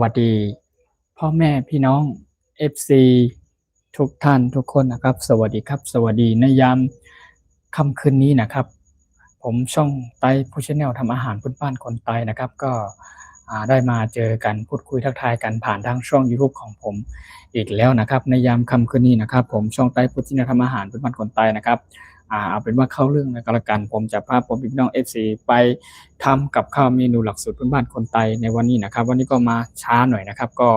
สวัสดีพ่อแม่พี่น้อง FC ทุกท่านทุกคนนะครับสวัสดีครับสวัสดีในยามค่ำคืนนี้นะครับผมช่องไต้ผู้ชาแนลทำอาหารพื้นบ้านคนไต้นะครับก็ได้มาเจอกันพูดคุยทักทายกันผ่านทางช่อง YouTube ของผมอีกแล้วนะครับในยามค่ำคืนนี้นะครับผมช่องไต้ผู้ชาแนลทำอาหารพื้นบ้านคนไต้นะครับเอาเป็นว่าเข้าเรื่องกันละกันผมจะพาผมพี่น้อง FC ไปทำกับข้าวเมนูหลักสูตรพื้นบ้านคนไต้ในวันนี้นะครับวันนี้ก็มาช้าหน่อยนะครับก็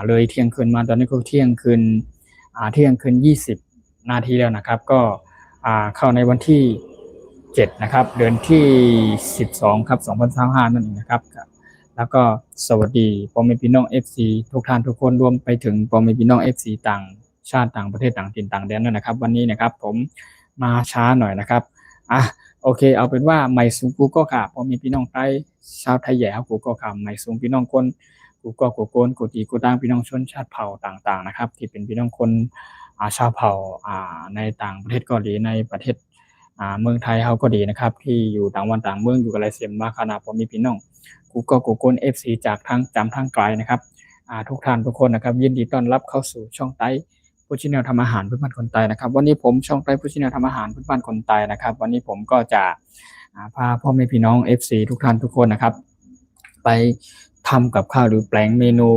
เลยเที่ยงคืนมาตอนนี้ก็เที่ยงคืน20 นาทีแล้วนะครับก็เข้าในวันที่7นะครับเดือนที่12ครับ2025นั่นเองนะครับแล้วก็สวัสดีพ่อแม่พี่น้อง FC ทุกท่านทุกคนรวมไปถึงพ่อแม่พี่น้อง FC ต่างชาติต่างประเทศต่างถิ่นต่างแดนด้วยนะครับวันนี้นะครับผมมาช้าหน่อยนะครับโอเคเอาเป็นว่าไม่สูงกูก็ค่ะพ่อแม่พี่น้องไทยชาวไทยแย่กูก็ค่ะไม่สูงพี่น้องคนกูก็กูโกนกูตีกูตั้งพี่น้องชนชาติเผ่าต่างๆนะครับที่เป็นพี่น้องคนชาวเผ่าในต่างประเทศก็ดีในประเทศเมืองไทยเขาก็ดีนะครับที่อยู่ต่างวันต่างเมืองอยู่กับไรเสียมมาขนาดผมมีพี่น้องกูก็กูโกน FC จากทางจำทางไกลนะครับทุกท่านทุกคนนะครับยินดีต้อนรับเข้าสู่ช่องไต้ผู้ชี้แนวทำอาหารพื้นบ้านคนไต้นะครับวันนี้ผมช่องไต้ผู้ชี้แนวทำอาหารพื้นบ้านคนไต้นะครับวันนี้ผมก็จะพาพ่อแม่พี่น้อง FC ทุกท่านทุกคนนะครับไปทำกับข้าวหรือแปลงเมนู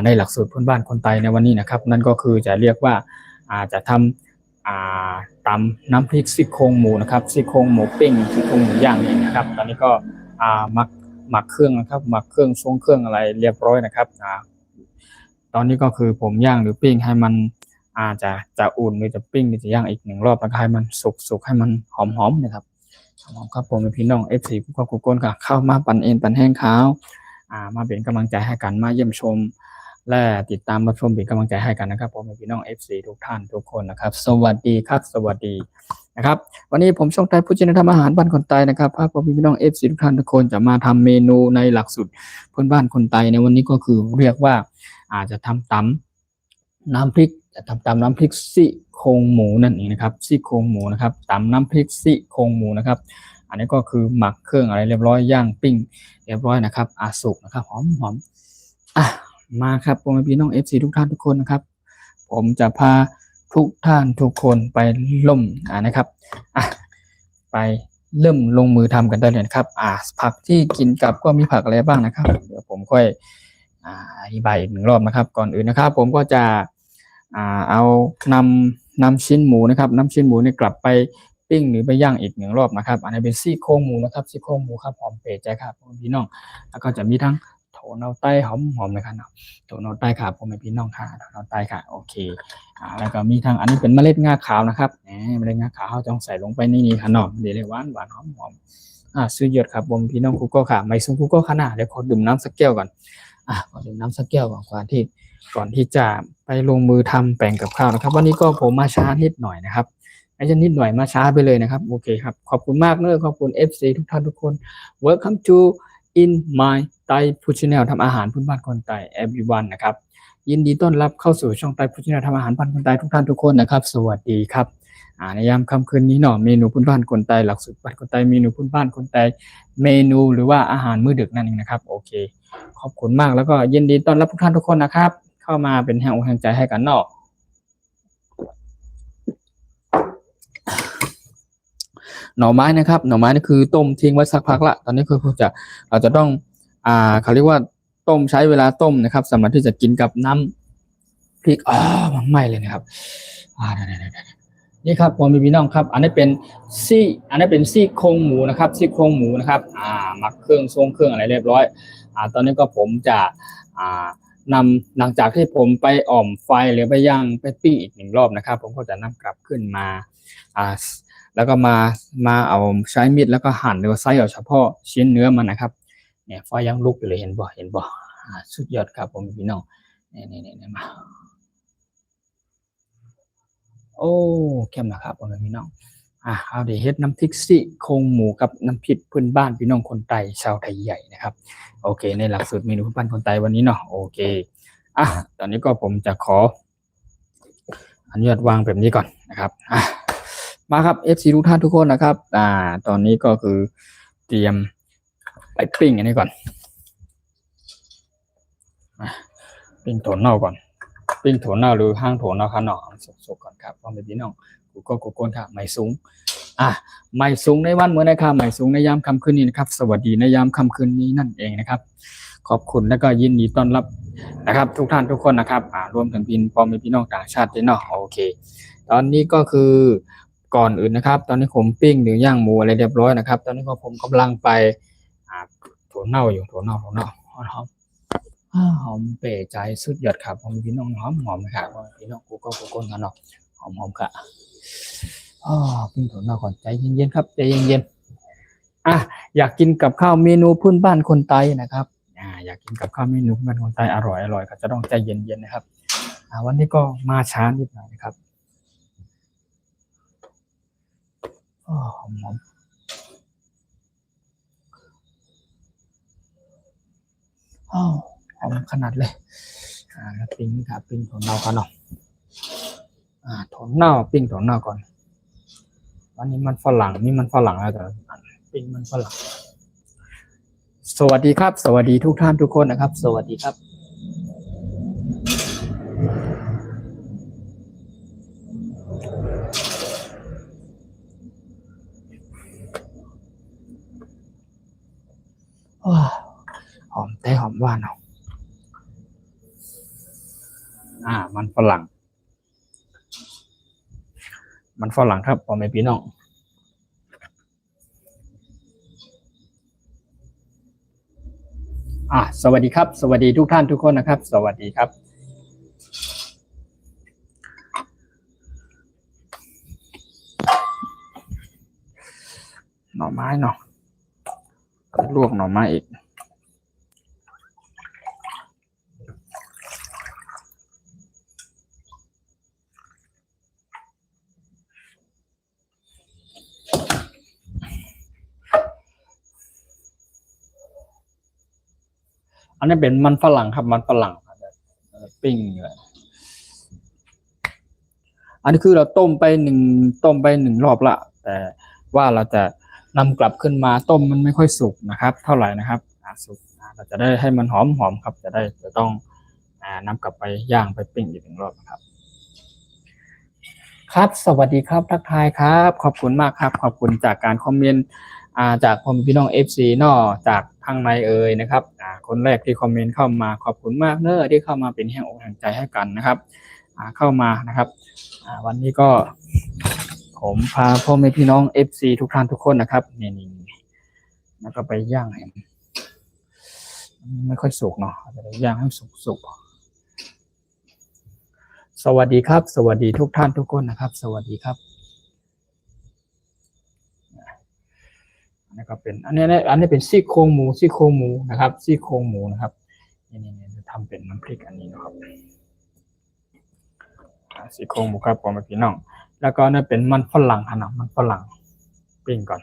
ในหลักสูตรพื้นบ้านคนไต้ในวันนี้นะครับนั่นก็คือจะเรียกว่าจะทำตำน้ำพริกซี่โครงหมูนะครับซี่โครงหมูปิ้งซี่โครงหมูย่างนี่นะครับตอนนี้ก็หมักเครื่องนะครับหมักเครื่องทรงเครื่องอะไรเรียบร้อยนะครับตอนนี้ก็คือผมย่างหรือปิ้งให้มันจะอุ่นหรือจะปิ้งหรือจะย่างอีก1 รอบแล้วให้มันสุกให้มันหอมๆนะครับหอมครับผมเป็นพี่น้อง FC ผู้ควบคุมก้นค่ะเข้ามาปั่นเอ็นปั่นแห้งขาวมาเป็นกำลังใจให้กันมาเยี่ยมชมและติดตามรับชมเป็นกำลังใจให้กันนะครับผมเป็นพี่น้อง FC ทุกท่านทุกคนนะครับสวัสดีครับสวัสดีนะครับวันนี้ผมช่องไต้ผู้ชี้แนะนำอาหารบ้านคนไต้นะครับพาผมพี่น้อง FC ทุกท่านทุกคนจะมาทำเมนูในหลักสูตรพื้นบ้านคนไต้ในวันนี้ก็คือเรียกว่าจะทำตำน้ำพริกจะทำตำน้ำพริกซี่โครงหมูนั่นเองนะครับซี่โครงหมูนะครับตำน้ำพริกซี่โครงหมูนะครับอันนี้ก็คือหมักเครื่องอะไรเรียบร้อยย่างปิ้งเรียบร้อยนะครับสุกนะครับหอมมาครับพ่อแม่พี่น้อง FC ทุกท่านทุกคนนะครับผมจะพาทุกท่านทุกคนไปล่มนะครับไปเริ่มลงมือทำกันได้เลยครับผักที่กินกับก็มีผักอะไรบ้างนะครับเดี๋ยวผมค่อยอธิบายอีก1 รอบนะครับก่อนอื่นนะครับผมก็จะเอานำชิ้นหมูนะครับนำชิ้นหมูนี่กลับไปปิ้งหรือไปย่างอีก1 รอบนะครับอันนี้เป็นซี่โครงหมูนะครับซี่โครงหมูครับหอมเป๋ใจครับพี่น้องแล้วก็จะมีทั้งโถเนาไต้หอมเลยครับโถเนาไต้ครับผมเป็นพี่น้องค่ะโถเนาไต้ค่ะโอเคแล้วก็มีทั้งอันนี้เป็นเมล็ดงาขาวนะครับเมล็ดงาขาวเขาต้องใส่ลงไปในนี้ค่ะเนาะเดี๋ยวเลยหวานหอมซื้อเยอะครับผมพี่น้องกูก็ค่ะไม่ซุงกูก็ขนาดเดี๋ยวขอดื่มน้ำสักแก้วก่อนขอดื่มน้ำสักแก้วก่อนที่จะไปลงมือทำแปลงกับข้าวนะครับวันนี้ก็ผมมาช้านิดหน่อยนะครับไม่ใช่นิดหน่อยมาช้าไปเลยนะครับโอเคครับขอบคุณมากเลยขอบคุณ FC ทุกท่านทุกคน Welcome to in my Thai Food Channel ทำอาหารพื้นบ้านคนไต้ everyone นะครับยินดีต้อนรับเข้าสู่ช่อง Thai Food Channel ทำอาหารพื้นบ้านคนไต้ทุกท่านทุกคนนะครับสวัสดีครับในยามค่ำคืนนี้เนาะเมนูพื้นบ้านคนไต้หลักสูตรบ้านคนไต้เมนูพื้นบ้านคนไต้เมนูหรือว่าอาหารมื้อดึกนั่นเองนะครับโอเคขอบคุณมากแล้วก็ยินดีต้อนรับทุกท่านทุกคนนะครับเข้ามาเป็นแรงอกแรงใจให้กันเนาะหน่อไม้นะครับหน่อไม้นี่คือต้มทิ้งไว้สักพักละตอนนี้คือเราจะต้องเขาเรียกว่าต้มใช้เวลาต้มนะครับสำหรับที่จะกินกับน้ำพริกมันไหม้เลยนะครับนี่ครับผมมีพี่น้องครับอันนี้เป็นซี่โครงหมูนะครับซี่โครงหมูนะครับหมักเครื่องทรงเครื่องอะไรเรียบร้อยตอนนี้ก็ผมจะนำหลังจากที่ผมไปอ่อมไฟหรือไปย่างไปปิ้งอีก1 รอบนะครับผมก็จะนำกลับขึ้นมาแล้วก็มาเอาใช้มีดแล้วก็หั่นหรือว่าไซส์เอาเฉพาะชิ้นเนื้อมันนะครับเนี่ยไฟยังลุกอยู่เลยเห็นบ่สุดยอดครับผมพี่น้องนี่มาโอ้เข้มนะครับผมพี่น้องเอาเดี๋ยวเฮ็ดน้ำพริกซี่โครงหมูกับน้ำพริกพื้นบ้านพี่น้องคนไต้ชาวไทยใหญ่นะครับโอเคในหลักสูตรเมนูพื้นบ้านคนไต้วันนี้เนาะโอเคตอนนี้ก็ผมจะขออนุญาตวางแบบนี้ก่อนนะครับมาครับ FC ทุกท่านทุกคนนะครับตอนนี้ก็คือเตรียมไปปิ้งอันนี้ก่อน ปิ้งถั่วเน่าก่อนปิ้งถั่วเน่าหรือห้างถั่วเน่าข้างนอกสุกๆก่อนครับพ่อแม่พี่น้องกูก็โกนค่ะไม่สูงไม่สูงในวันเมื่อนะครับไม่สูงในยามค่ำคืนนี้นะครับสวัสดีในยามค่ำคืนนี้นั่นเองนะครับขอบคุณและก็ยินดีต้อนรับนะครับทุกท่านทุกคนนะครับรวมถึงพ่อแม่พี่น้องต่างชาติด้วยเนาะโอเคตอนนี้ก็คือก่อนอื่นนะครับตอนนี้ผมปิ้งหรือย่างหมูอะไรเรียบร้อยนะครับตอนนี้ก็ผมกำลังไปถั่วเน่าอยู่ถั่วเน่าหอมเป๋ใจสุดยอดครับผมพี่น้องหอมครับพี่น้องกูก็คนกันเนาะหอมค่ะปิ้งถั่วเน่าก่อนใจเย็นๆครับใจเย็นๆอยากกินกับข้าวเมนูพื้นบ้านคนไทยนะครับอยากกินกับข้าวเมนูพื้นบ้านคนไทยอร่อยก็จะต้องใจเย็นๆนะครับวันนี้ก็มาช้านิดหน่อยนะครับหอมขนาดเลยปิ้งครับปิ้งถั่วเน่ากันเนาะถั่วเน่าปิ้งถั่วเน่าก่อนวันนี้มันฝรั่งนี่มันฝรั่งแล้วแต่ปิ้งมันฝรั่งสวัสดีครับสวัสดีทุกท่านทุกคนนะครับสวัสดีครับหอมแต่หอมหวานเนาะมันฝรั่งครับพ่อแม่พี่น้องสวัสดีครับสวัสดีทุกท่านทุกคนนะครับสวัสดีครับหน่อไม้เนาะลวกหน่อไม้อีกอันนี้เป็นมันฝรั่งครับมันฝรั่งปิ้งเลยอันนี้คือเราต้มไปหนึ่งรอบละแต่ว่าเราจะนำกลับขึ้นมาต้มมันไม่ค่อยสุกนะครับเท่าไหร่นะครับสุกเราจะได้ให้มันหอมครับจะต้องนำกลับไปย่างไปปิ้งอีกหนึ่งรอบครับสวัสดีครับทักทายครับขอบคุณมากครับขอบคุณจากการคอมเมนต์จากพ่อพี่น้อง FC นอกจากทางในนะครับคนแรกที่คอมเมนต์เข้ามาขอบคุณมากเนอะที่เข้ามาเป็นแห่งอกแห่งใจให้กันนะครับเข้ามานะครับวันนี้ก็ผมพาพ่อแม่พี่น้อง FC ทุกท่านทุกคนนะครับนี่แล้วก็ไปย่างให้ไม่ค่อยสุกเนาะจะไปย่างให้สุกสวัสดีครับสวัสดีทุกท่านทุกคนนะครับสวัสดีครับนะครับเป็นอันนี้เป็นซี่โครงหมูนะครับซี่โครงหมูนะครับนี่จะทำเป็นน้ำพริกอันนี้นะครับซี่โครงหมูครับพ่อแม่พี่น้องแล้วก็นั่นเป็นมันฝรั่งนะมันฝรั่งปิ้งก่อน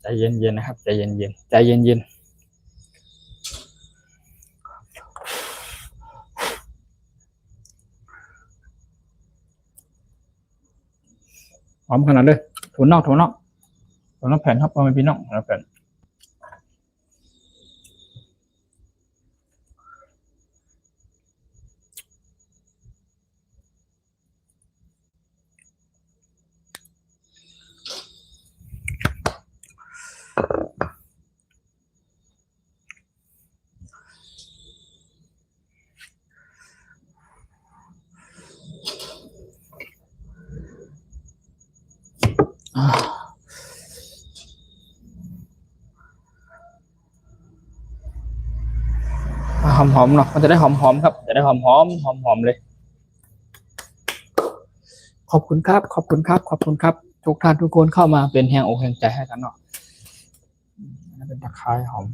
ใจเย็นๆนะครับใจเย็นหอมขนาดเลยถั่วเน่าแผ่นครับพ่อแม่พี่น้องแผ่นหอมเนาะมันจะได้หอมครับจะได้หอมเลยขอบคุณครับทุกท่านทุกคนเข้ามาเป็นแห่งอกแห่งใจให้กันเนาะเป็นตะไคร้หอม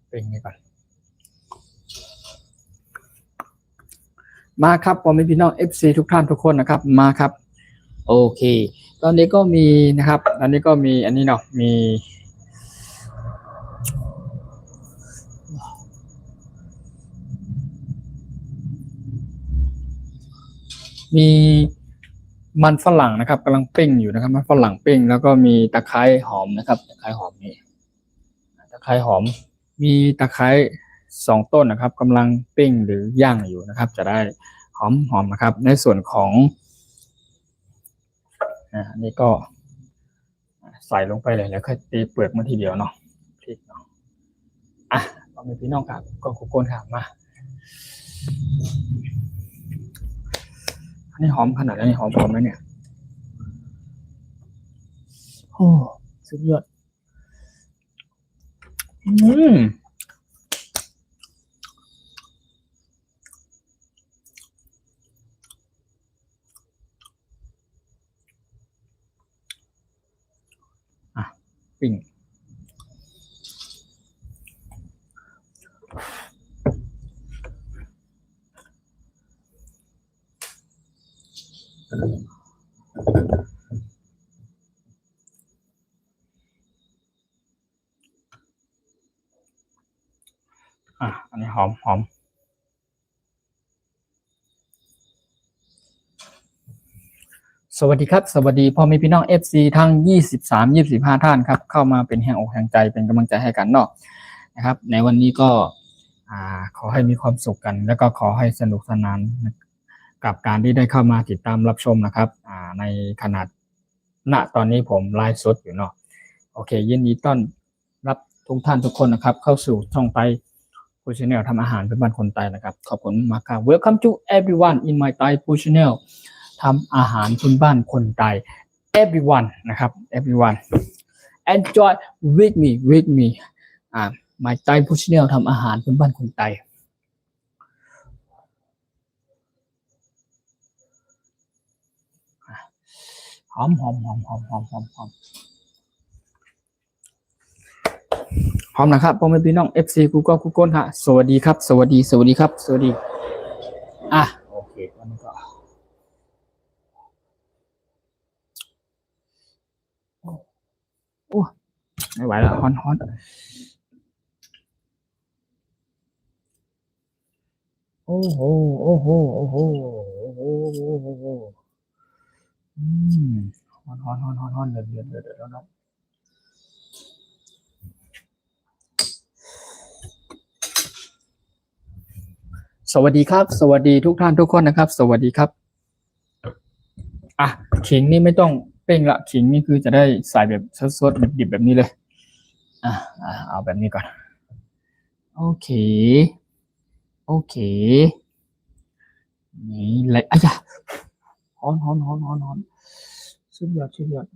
เป็นไงก่อนมาครับพ่อแม่พี่น้อง FC ทุกท่านทุกคนนะครับมาครับโอเคตอนนี้ก็มีนะครับตอนนี้ก็มีอันนี้เนาะมีมันฝรั่งนะครับกำลังปิ้งอยู่นะครับมันฝรั่งปิ้งแล้วก็มีตะไคร้หอมนะครับตะไคร้หอมนี่ตะไคร้หอม มีตะไคร้2 ต้นนะครับกำลังปิ้งหรือย่างอยู่นะครับ จะได้หอมนะครับในส่วนของนี่ก็ใส่ลงไปเลยแล้วค่อยตีเปลือกมาทีเดียวเนาะพริกเนาะเอาไปพี่น้องครับก็โกนครับมาอันนี้หอมขนาดนี้หอมไหมเนี่ยโอ้สุดยอดปิ้งอันนี้หอมสวัสดีครับสวัสดีพ่อแม่พี่น้อง FC ทั้ง23-25ท่านครับเข้ามาเป็นแห่งอกแห่งใจเป็นกำลังใจให้กันเนาะนะครับในวันนี้ก็ขอให้มีความสุขกันแล้วก็ขอให้สนุกสนานกับการที่ได้เข้ามาติดตามรับชมนะครับในขนาดตอนนี้ผมไลฟ์สดอยู่เนาะโอเคยินดีต้อนรับทุกท่านทุกคนนะครับเข้าสู่ช่องไต้ฟู้ดชาแนลทำอาหารเป็นบ้านคนไต้นะครับขอบคุณมากครับ Welcome to everyone in my Thai food channel ทำอาหารพื้นบ้านคนไทย everyone นะครับ everyone enjoy with me my Thai food channel ทำอาหารพื้นบ้านคนไทยหอมพร้อมนะครับพ่อแม่พี่น้อง FC กูก็กูก้นฮะสวัสดีครับสวัสดีครับสวัสดีโอเควันนี้ก็โอ้ไม่ไหวแล้วฮ้อนโอ้โหฮ้อนเดือดแล้วนะสวัสดีครับสวัสดีทุกท่านทุกคนนะครับสวัสดีครับขิงนี่ไม่ต้องเป้งละขิงนี่คือจะได้ใส่แบบสดๆดิบๆแบบนี้เลยเอาแบบนี้ก่อนโอเคนี่เลยฮ้อนสุดยอด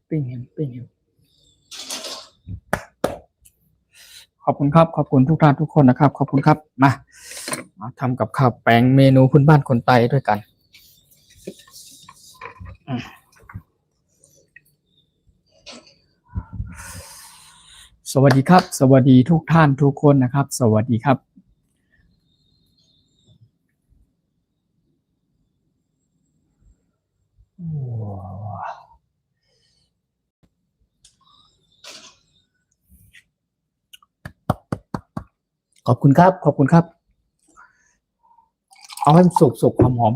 ปิ้งเห็นขอบคุณครับขอบคุณทุกท่านทุกคนนะครับขอบคุณครับมาทำกับข้าวแปลงเมนูพื้นบ้านคนไทยด้วยกันสวัสดีครับสวัสดีทุกท่านทุกคนนะครับสวัสดีครับขอบคุณครับเอาให้สุกหอม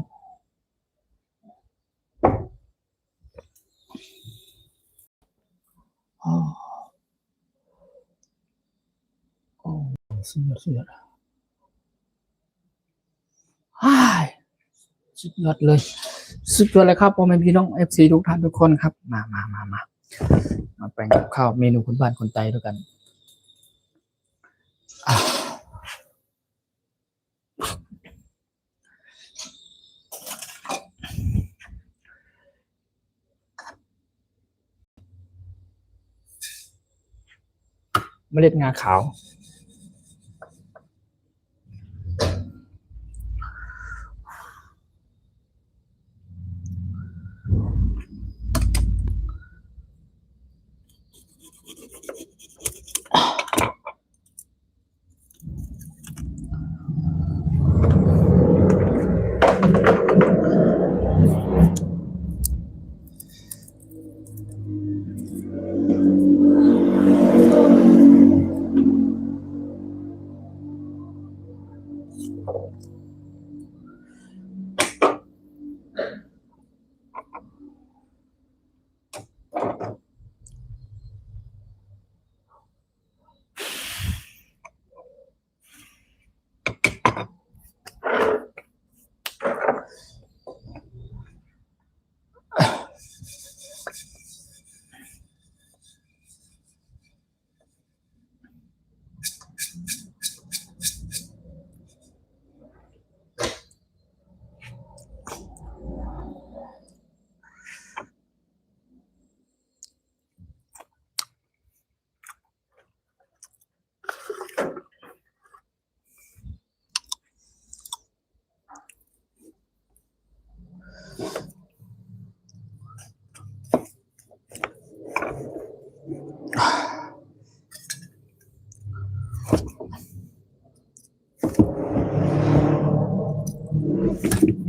สุดยอดเลยครับพ่อแม่พี่น้อง FC ทุกท่านทุกคนครับมาแปลงกับข้าวเมนูพื้นบ้านคนไทยด้วยกันเมล็ดงาขาว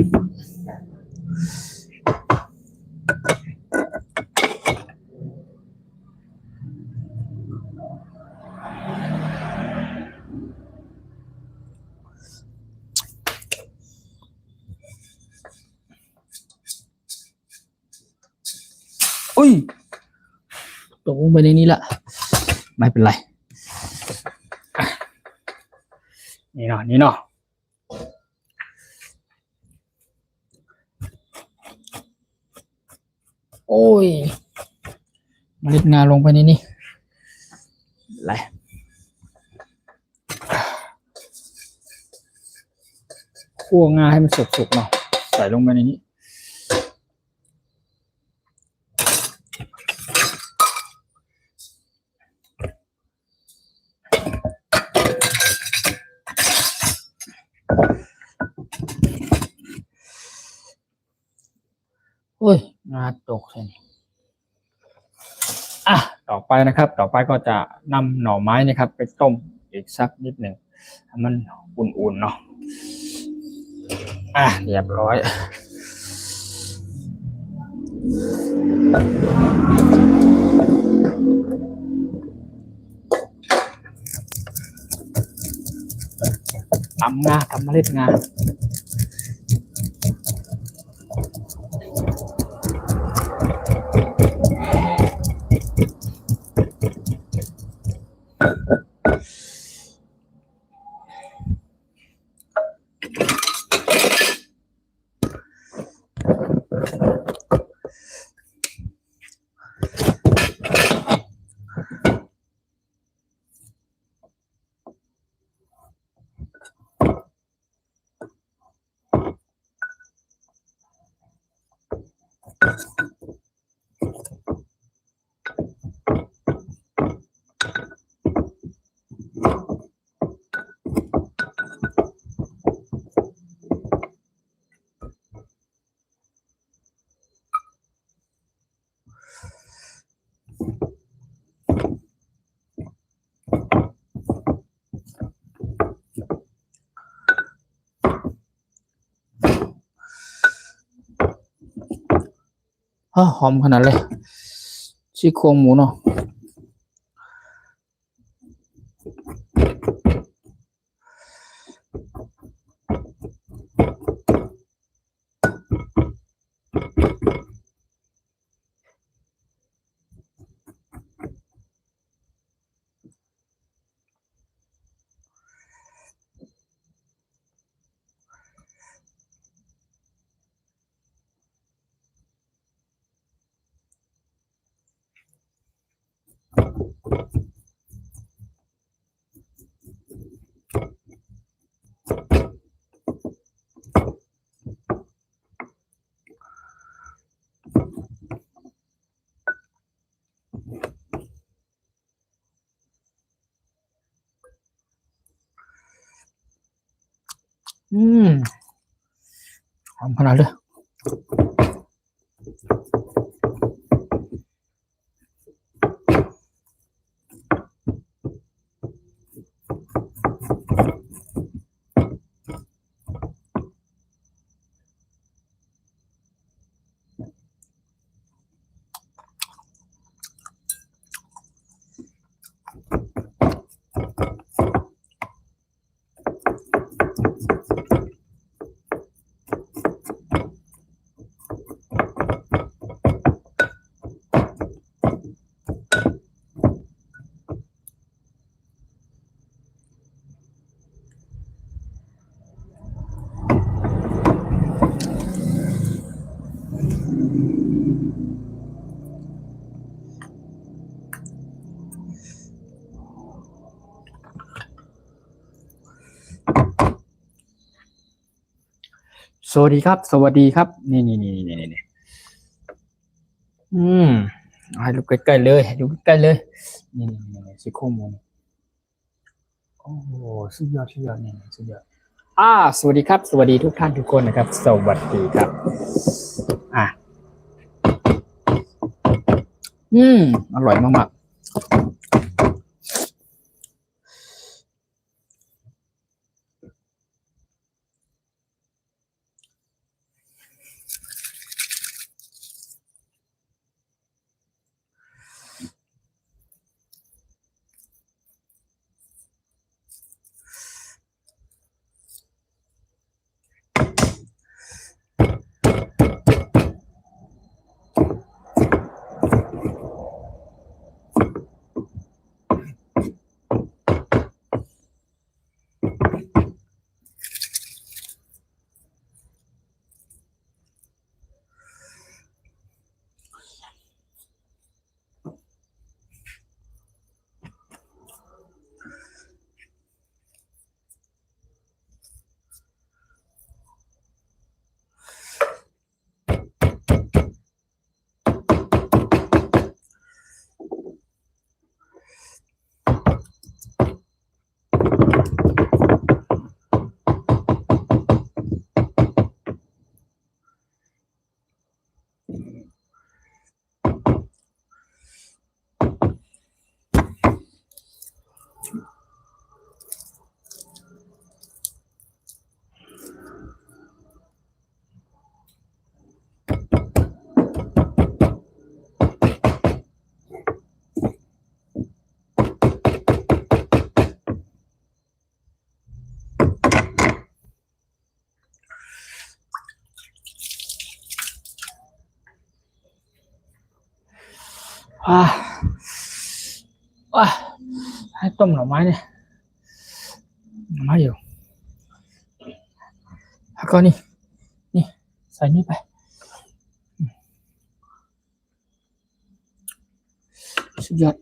อุ้ยตกลงไปในนี้ละไม่เป็นไรนี่เนาะนี่เนาะโอ้ยเมล็ดงาลงไปในนี้ไรคั่วงาให้มันสุกๆเนาะใส่ลงไปในนี้โอ้ยงาตกเลยต่อไปนะครับต่อไปก็จะนำหน่อไม้นะครับไปต้มอีกสักนิดหนึ่งให้มันอุ่นๆเนาะเรียบร้อยทำเมล็ดงาหอมขนาดเลยซี่โครงหมูเนาะหอมขนาดเลยสวัสดีครับนี่ให้ดูใกล้ๆเลยนี่ซี่โครงหมูโอ้โหสุดยอดนี่สุดยอดสวัสดีครับสวัสดีทุกท่านทุกคนนะครับสวัสดีครับอร่อยมาก ว้าว้าให้ต้มหน่อไม้เนี่ยหน่อไม้อยู่แล้วก็นี่ใส่นี่ไปสุดยอด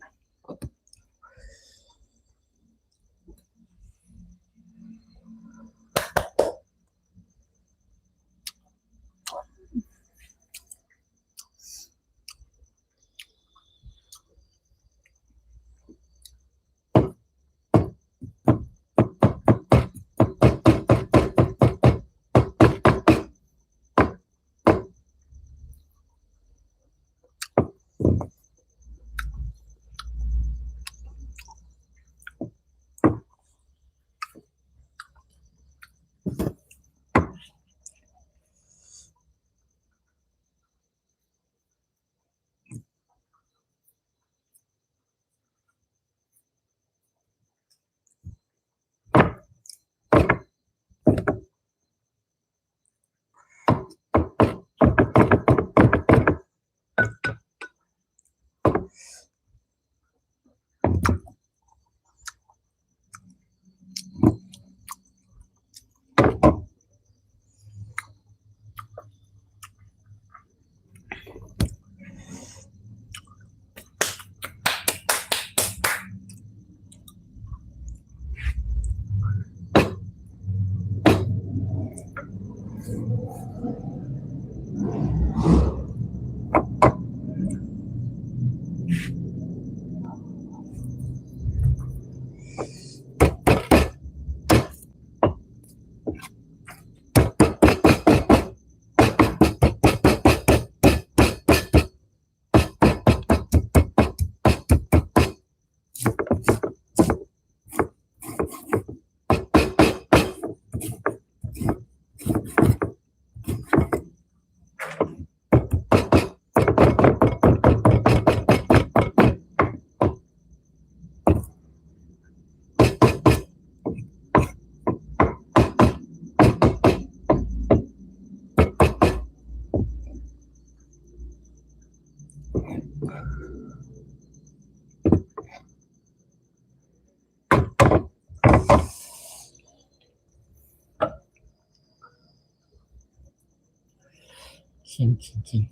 ขิง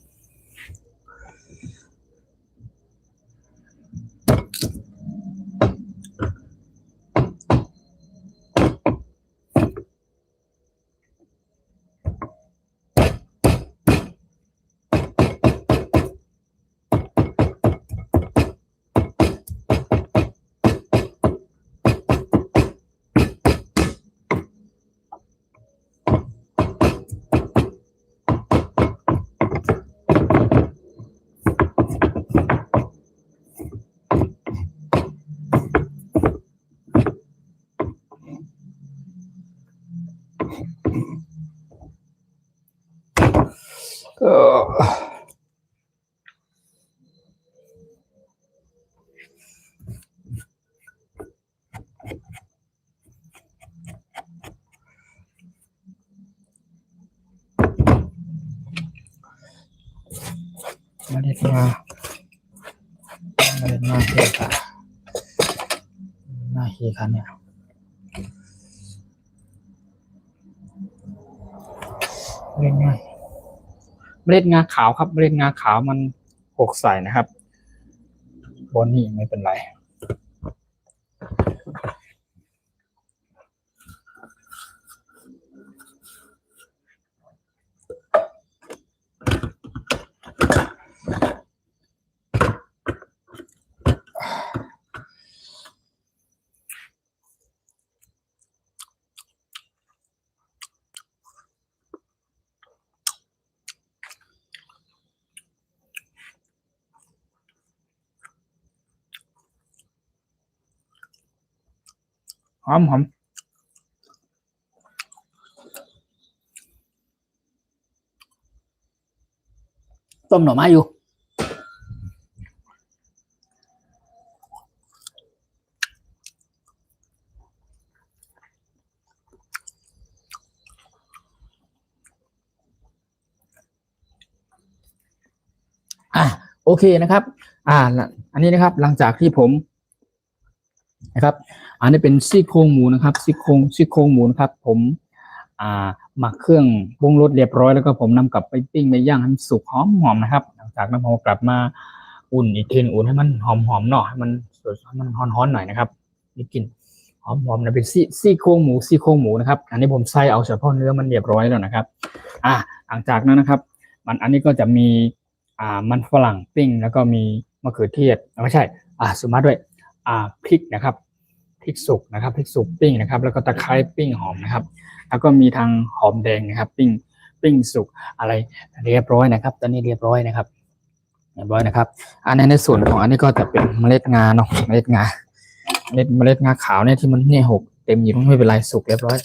มาเด็ดมาเฮียค่ะมาเฮียค่ะเนี่ยเล่นง่ายเมล็ดงาขาวครับเมล็ดงาขาวมันหกใส่นะครับบนนี่ไม่เป็นไรหอมต้มหน่อไม้อยู่โอเคนะครับ อันนี้นะครับหลังจากที่ผมนะครับอันนี้เป็นซี่โครงหมูนะครับซี่โครงหมูนะครับผมหมักเครื่องปรุงรสเรียบร้อยแล้วก็ผมนำกลับไปปิ้งไปย่างให้มันสุกหอมนะครับหลังจากนั้นผมกลับมาอุ่นอีกทีอุ่นให้มันหอมหน่อยให้มันร้อนหน่อยนะครับมีกลิ่นหอมนะเป็นซี่โครงหมูนะครับอันนี้ผมใส่เอาเฉพาะเนื้อมันเรียบร้อยแล้วนะครับหลังจากนั้นนะครับอันนี้ก็จะมีมันฝรั่งปิ้งแล้วก็มีมะเขือเทศไม่ใช่สุมาด้วยพริกนะครับพริกสุกนะครับพริกสุกปิ้งนะครับแล้วก็ตะไคร้ปิ้งหอมนะครับแล้วก็มีทางหอมแดงนะครับปิ้งสุกอะไรเรียบร้อยนะครับตอนนี้เรียบร้อยนะครับอันนี้ในส่วนของอันนี้ก็จะเป็นเมล็ดงาเนาะเมล็ดงาขาวเนี่ยที่มันเนี่ยหกเต็มอยู่ไม่เป็นไรสุกเรียบร้อย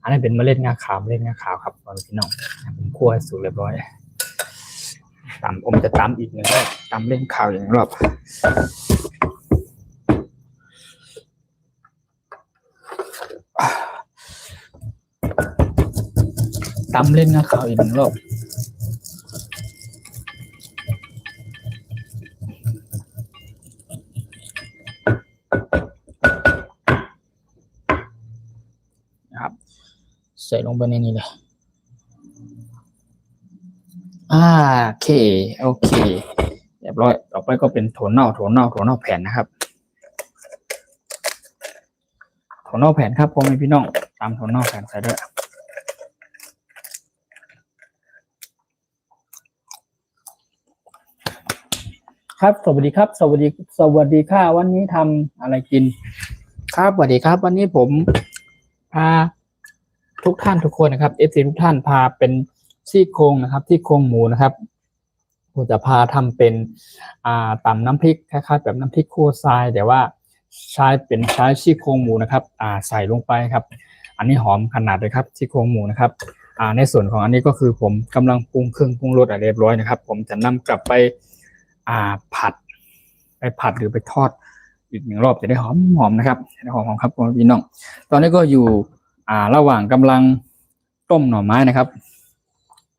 อันนี้เป็นเมล็ดงาขาวครับพี่น้องผมคั่วให้สุกเรียบร้อยผมจะตำอีกหนึ่งรอบตำเล่นข่าวอย่างรอบตำเล่นข่าวอีกหนึ่งรอบนะครับใส่ลงไปในนี้เลยโอเคเรียบร้อยต่อไปก็เป็นถั่วเน่าแผ่นนะครับถั่วเน่าแผ่นครับพ่อแม่พี่น้องตามถั่วเน่าแผ่นใส่ด้วยครับสวัสดีค่ะวันนี้ทำอะไรกินครับสวัสดีครับวันนี้ผมพาทุกท่านทุกคนนะครับFCทุกท่านพาเป็นซี่โครงนะครับซี่โครงหมูนะครับผมจะพาทำเป็นตำน้ำพริกคล้ายๆแบบน้ำพริกคั่วทรายแต่ว่าใช้ซี่โครงหมูนะครับใส่ลงไปครับอันนี้หอมขนาดเลยครับซี่โครงหมูนะครับในส่วนของอันนี้ก็คือผมกำลังปรุงเครื่องปรุงรสเรียบร้อยนะครับผมจะนำกลับไปผัดหรือไปทอดอีกหนึ่งรอบจะได้หอมนะครับจะได้หอมครับพี่น้องตอนนี้ก็อยู่ระหว่างกำลังต้มหน่อไม้นะครับ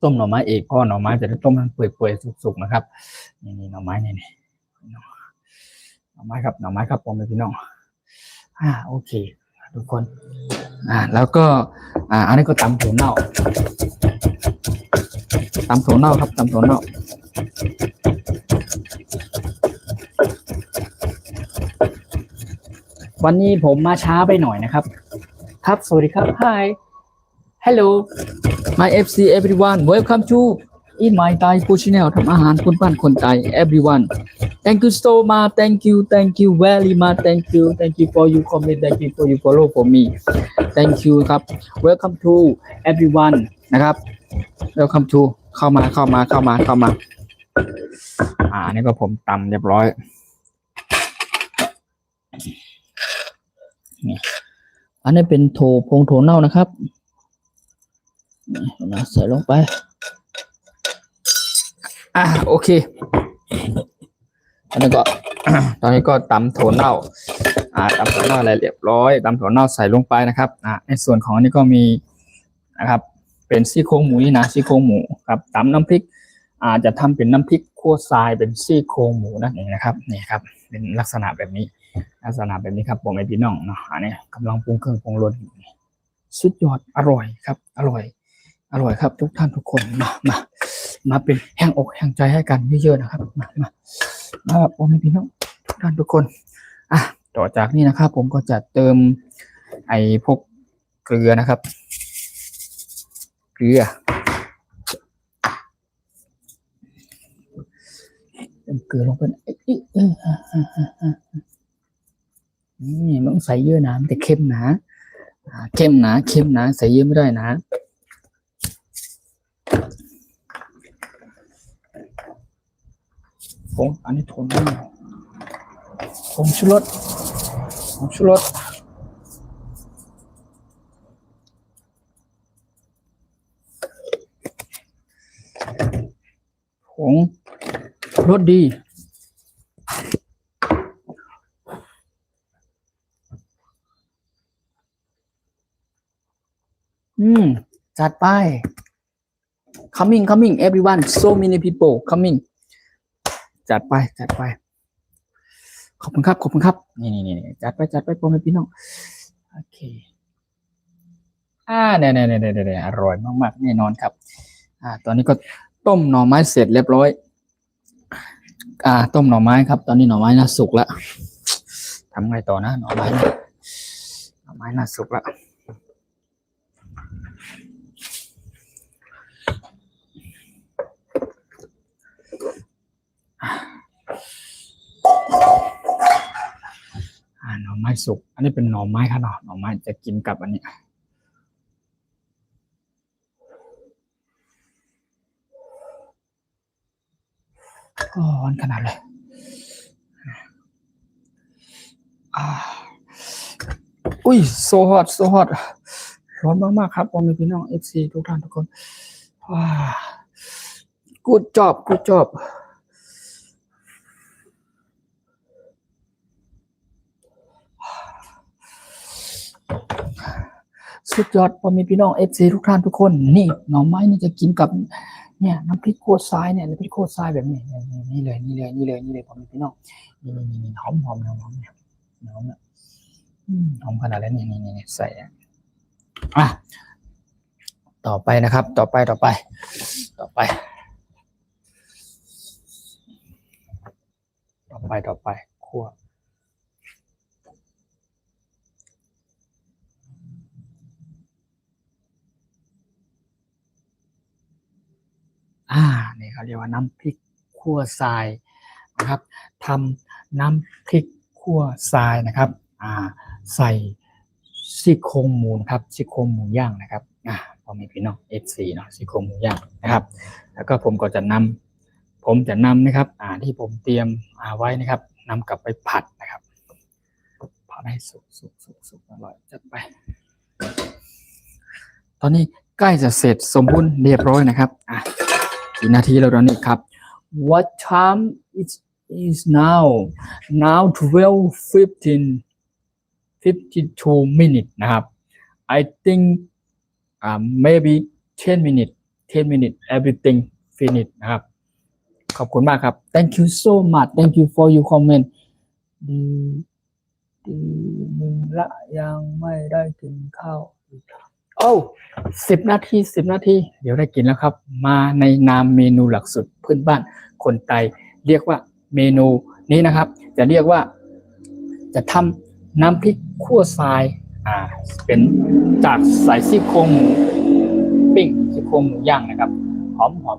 ต้มหน่อไม้เอกเพราะหน่อไม้จะได้ต้มมันเปื่อยๆสุกๆนะครับนี่หน่อไม้นี่หน่อไม้ครับผมพี่น้องโอเคทุกคนแล้วก็อันนี้ก็ตำถั่วเน่าครับตำถั่วเน่าวันนี้ผมมาช้าไปหน่อยนะครับสวัสดีครับ Hi Hello My FC everyone welcome to in my Thai food channel ทำอาหารคนบ้านคนไทย everyone thank you so much thank you very much thank you for you comment thank you for you follow for me thank you ครับ welcome to everyone นะครับ welcome to เข้ามาอันนี้ก็ผมตำเรียบร้อยนี่อันนี้เป็นถั่วเน่านะครับใส่ลงไปโอเคตอนนี้ก็ตำถั่วเน่าอะไรเรียบร้อยตำถั่วเน่าใส่ลงไปนะครับในส่วนของอันนี้ก็มีนะครับเป็นซี่โครงหมูนี่นะซี่โครงหมูครับตำน้ำพริกจะทำเป็นน้ำพริกคั่วทรายเป็นซี่โครงหมูนั่นเองนะครับนี่ครับเป็นลักษณะแบบนี้ครับผมพี่น้องเนาะอันนี้กำลังปรุงเครื่องปรุงรสสุดยอดอร่อยครับอร่อยครับทุกท่านทุกคนมาเป็นแห่งอกแห่งใจให้กันเยอะๆนะครับมาแบบผมพี่น้องทุกท่านทุกคนต่อจากนี้นะครับผมก็จะเติมพวกเกลือนะครับเกลือลงไปนี่มันใส่เยอะนะแต่เข้มนะใส่เยอะไม่ได้นะอันนี้ผงชูรสผงชูรสดีจัดไป coming everyone so many people coming จัดไปจัดไปขอบคุณครับขอบคุณครับนี่จัดไปพ่อแม่พี่น้องโอเคเนี่ยอร่อยมากๆแน่นอนครับตอนนี้ก็ต้มหน่อไม้เสร็จเรียบร้อยต้มหน่อไม้ครับตอนนี้หน่อไม้น่าสุกแล้วทำไงต่อนะหน่อไม้น่าสุกแล้วหน่อไม้สุกอันนี้เป็นหน่อไม้ครับหน่อไม้จะกินกับอันนี้ร้อนขนาดเลยอุ้ยโซฮอตร้อนมากๆครับพ่อแม่พี่น้อง FC ทุกท่านทุกคนกูดจอบสุดยอดพ่อแม่พี่น้อง FC ทุกท่านทุกคนนี่หน่อไม้นี่จะกินกับเนี่ยน้ำพริกโคตรทรายเนี่ยน้ำพริกโคตรทรายแบบนี้นี่เลยพ่อแม่พี่น้องนี่หอมเนี่ยหอมขนาดนี้นี่ใส่ต่อไปนะครับต่อไปคั่วนี่เขาเรียกว่าน้ำพริกคั่วทรายนะครับทำน้ำพริกคั่วทรายนะครับใส่ซี่โครงหมูครับซี่โครงหมูย่างนะครับพอมีพี่น้อง FC เนาะซี่โครงหมูย่างนะครับแล้วก็ผมจะนำนะครับที่ผมเตรียมไว้นะครับนำกลับไปผัดนะครับผัดให้สุกอร่อยจัดไปตอนนี้ใกล้จะเสร็จสมบูรณ์เรียบร้อยนะครับกี่นาทีแล้วตอนนี้ครับ What time is now 12:52 minutes นะครับ I think maybe 10 minutes everything finish นะครับขอบคุณมากครับ Thank you so much Thank you for your comment ดีมึงละยังไม่ได้กินข้าว10 นาทีเดี๋ยวได้กินแล้วครับมาในนามเมนูหลักสูตรพื้นบ้านคนไทยเรียกว่าเมนูนี้นะครับจะเรียกว่าจะทำน้ำพริกคั่วทรายเป็นจากใส่ซี่โครงหมูปิ้งซี่โครงหมูย่างนะครับหอม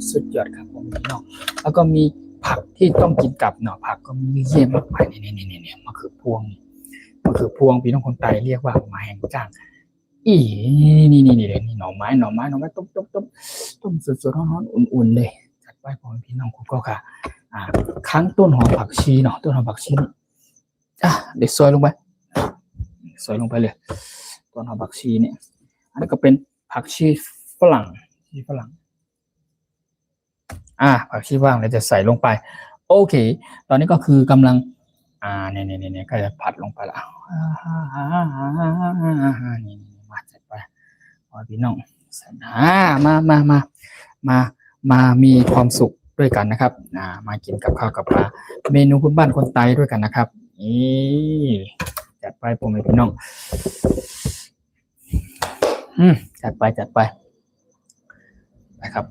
สุดยอดครับผมพี่น้องแล้วก็มีผักที่ต้องกินกับผักก็มีเยอะมากมายนี่มะเขือพวงพี่น้องคนไทยเรียกว่ามาแห่งจ้างนี่เลยนี่หน่อไม้ต้มสดๆร้อนๆอุ่นๆเลยจัดไว้พอพี่น้องคุณก็ค่ะค้างต้นหอมผักชีต้นหอมผักชีเดี๋ยวซอยลงไปเลยต้นหอมผักชีเนี่ยอันนี้ก็เป็นผักชีฝรั่งผักชีว่างเราจะใส่ลงไปโอเคตอนนี้ก็คือกำลังเนี่ยก็จะผัดลงไปแล้วนี่มาจัดไปพี่น้องมามีความสุขด้วยกันนะครับมากินกับข้าวกับปลาเมนูพื้นบ้านคนไทยด้วยกันนะครับนี่จัดไปผมพี่น้องจัดไปนะครับ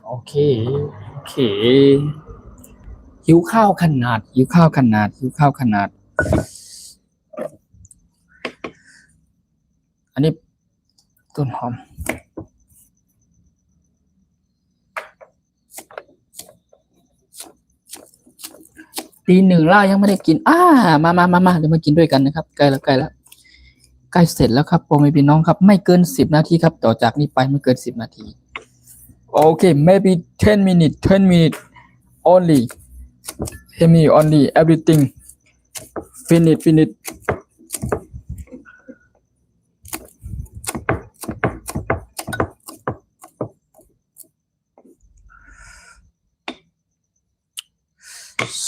โอเคหิวข้าวขนาดอันนี้ต้นหอมตี 1แล้วยังไม่ได้กินมาเดี๋ยวมากินด้วยกันนะครับใกล้แล้วใกล้เสร็จแล้วครับพ่อแม่พี่น้องครับไม่เกิน10 นาทีครับต่อจากนี้ไปไม่เกิน10 นาทีโอเค maybe 10 minutes only everything finish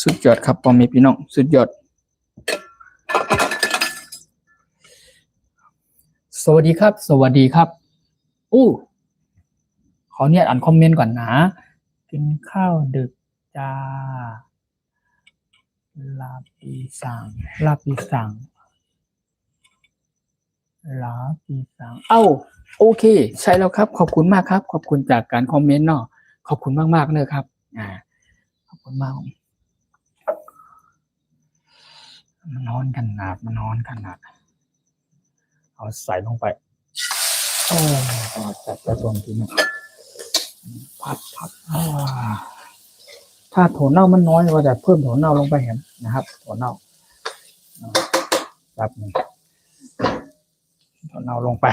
สุดยอดครับพ่อแม่พี่น้องสุดยอดสวัสดีครับขอเนี่ยอ่านคอมเมนต์ก่อนนะ กินข้าวดึกจ้าลาปีสั่งลาปีสั่งลาปีสั่งโอเคใช่แล้วครับขอบคุณมากครับขอบคุณจากการคอมเมนต์เนาะขอบคุณมากๆเลยครับขอบคุณมากมันนอนขนาดเอาใส่ลงไปโอ้จัดกระทงทีนี้พัดถ้าถั่วเน่ามันน้อยเราจะเพิ่มถั่วเน่าลงไปเห็นนะครับถั่วเน่าแบบนี้ถั่วเน่าลงไป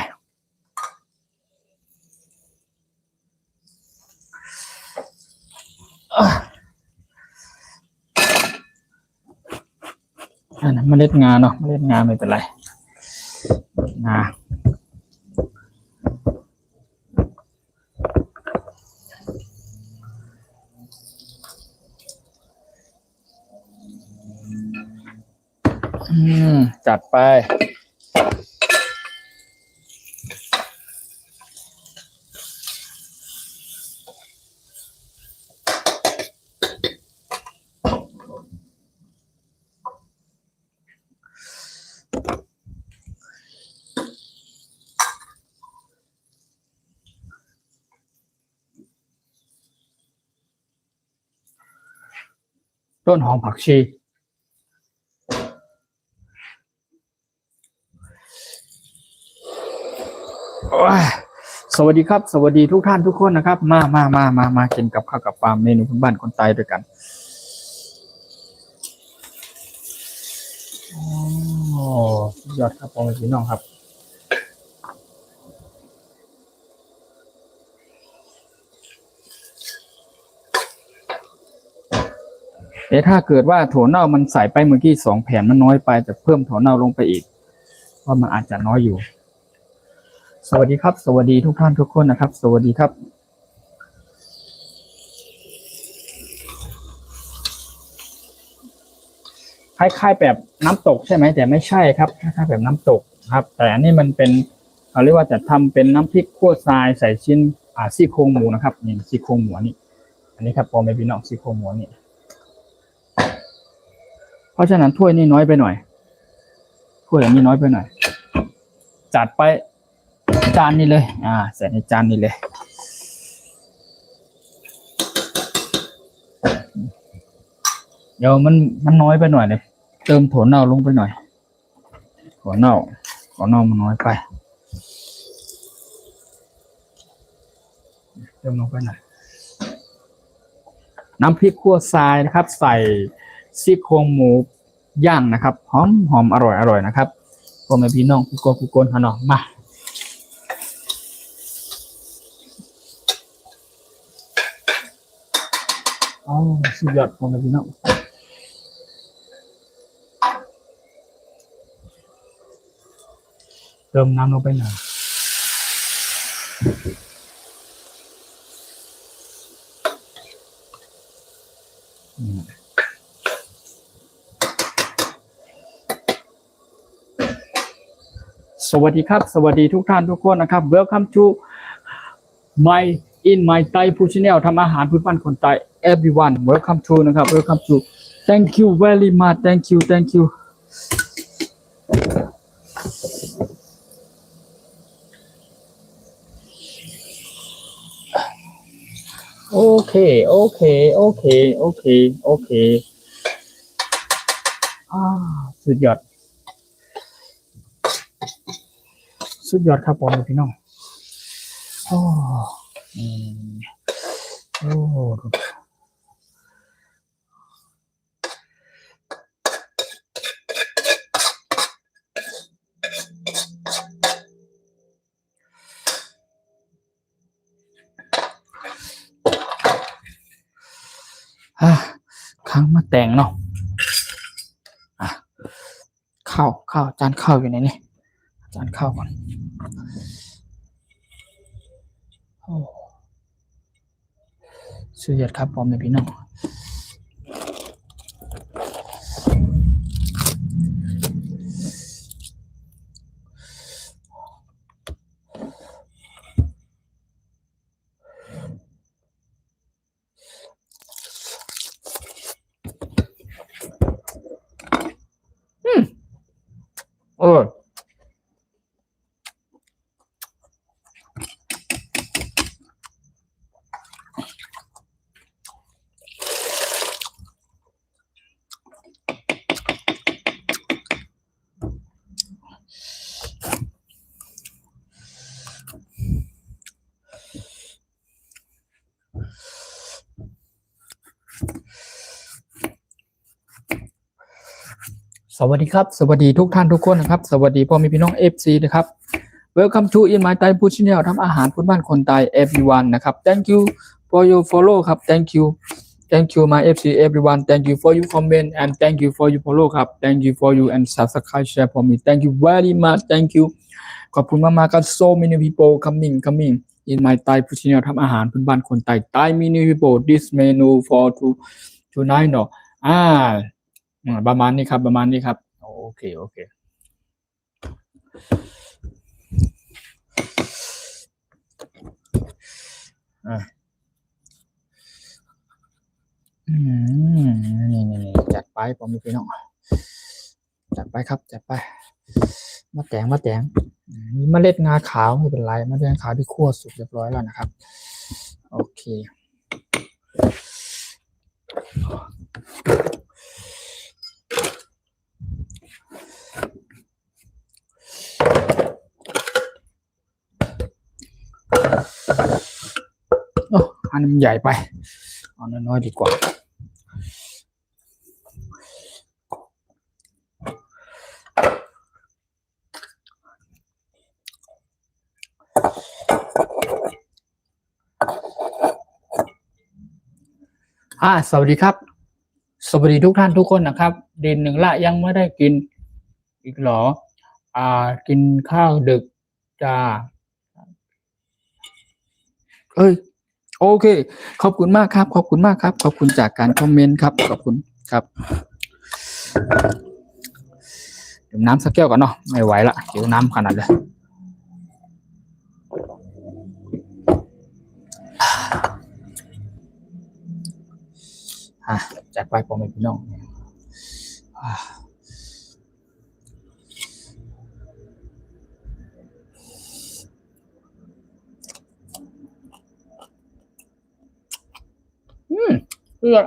อันนั้นเมล็ดงาเนาะเมล็ดงาไม่เป็นไรงาจัดไปต้นหอมผักชีสวัสดีครับสวัสดีทุกท่านทุกคนนะครับมากินกับข้าวกับปลาเมนูพื้นบ้านคนไทยด้วยกันยอดครับพ่อแม่พี่น้องครับแต่ถ้าเกิดว่าถั่วเน่ามันใส่ไปเมื่อกี้2 แผ่นมันน้อยไปจะเพิ่มถั่วเน่าลงไปอีกเพราะมันอาจจะน้อยอยู่สวัสดีครับสวัสดีทุกท่านทุกคนนะครับสวัสดีครับคล้ายๆแบบน้ำตกใช่ไหมแต่ไม่ใช่ครับคล้ายๆแบบน้ำตกครับแต่อันนี้มันเป็นเขาเรียกว่าจะทำเป็นน้ำพริกคั่วทรายใส่ชิ้นซี่โครงหมูนะครับนี่ซี่โครงหมูนี่อันนี้ครับพอไม่พี่น้องซี่โครงหมูนี่เพราะฉะนั้นถ้วยนี้น้อยไปหน่อยถ้วยนี้น้อยไปหน่อยจัดไปจานนี้เลยใส่ในจานนี้เลยเดี๋ยวมันน้อยไปหน่อยเลยเติมถั่วเน่าลงไปหน่อยถั่วเน่ามันน้อยไปเติมลงไปหน่อยน้ำพริกคั่วทรายนะครับใส่ซี่โครงหมูย่างนะครับหอมอร่อยนะครับพ่อแม่พี่น้องกุโกนฮะเนาะมาสุดยอดพ่อแม่พี่น้องเติมน้ำลงไปหน่อยสวัสดีครับสวัสดีทุกท่านทุกคนนะครับ Welcome to my Thai food channel ทำอาหารพื้นบ้านคนไทย everyone welcome to นะครับ welcome to thank you very much thank youโอเคสุดยอดครับผมพี่น้องค้างมาแต่งเนาะข้าวจานข้าวอยู่ไหนนี่จานข้าวก่อนสุดยอดครับผมพี่น้อง เออสวัสดีครับสวัสดีทุกท่านทุกคนนะครับสวัสดีพ่อแม่พี่น้อง FC นะครับ Welcome to in my Thai food channel ทำอาหารพื้นบ้านคนไทย everyone นะครับ Thank you for your follow ครับ Thank you my FC everyone Thank you for your comment and thank you for your follow ครับ Thank you for you and subscribe share for me Thank you very much Thank you ขอบคุณมากๆครับ so many people coming in my Thai food channel ทำอาหารพื้นบ้านคนไทย Thai many people this menu for tonight เนาะประมาณนี้ครับโอเคนี่จัดไปผมมีพี่น้องจัดไปครับจัดไปมะแตงมีเมล็ดงาขาวไม่เป็นไรมะแตงขาวที่คั่วสุกเรียบร้อยแล้วนะครับโอเคอันนี้มันใหญ่ไปเอาน้อยๆดีกว่าสวัสดีครับสวัสดีทุกท่านทุกคนนะครับเดือนหนึ่งละยังไม่ได้กินอีกหรอกินข้าวดึกจ้าโอเคขอบคุณมากครับขอบคุณจากการคอมเมนต์ครับขอบคุณครับดื่มน้ำสักแก้วก่อนเนาะไม่ไหวละหิวน้ำขนาดเลยจัดไปพ่อแม่พี่น้องเพื่อ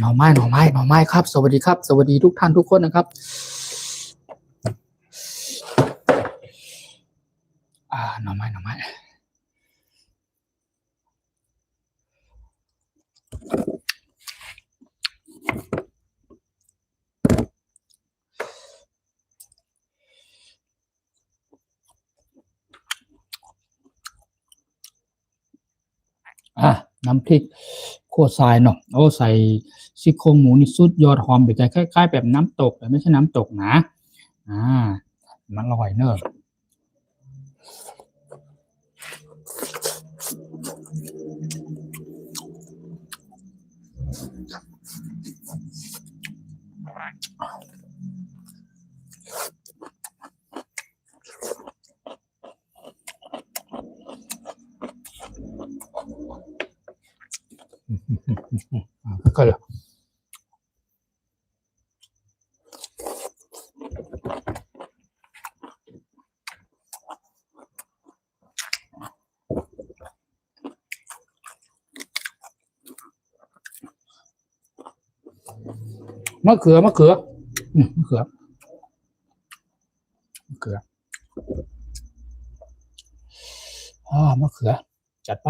หน่อไม้ครับสวัสดีครับสวัสดีทุกท่านทุกคนนะครับหน่อไม้น้ำพริกขั่วทรายเนาะโอ้ใส่ซี่โครงหมูนี่สุดยอดหอมไปใจคล้ายๆแบบน้ำตกแต่ไม่ใช่น้ำตกนะมันอร่อยเนอะก็เลยมะเขือมะเขือจัดไป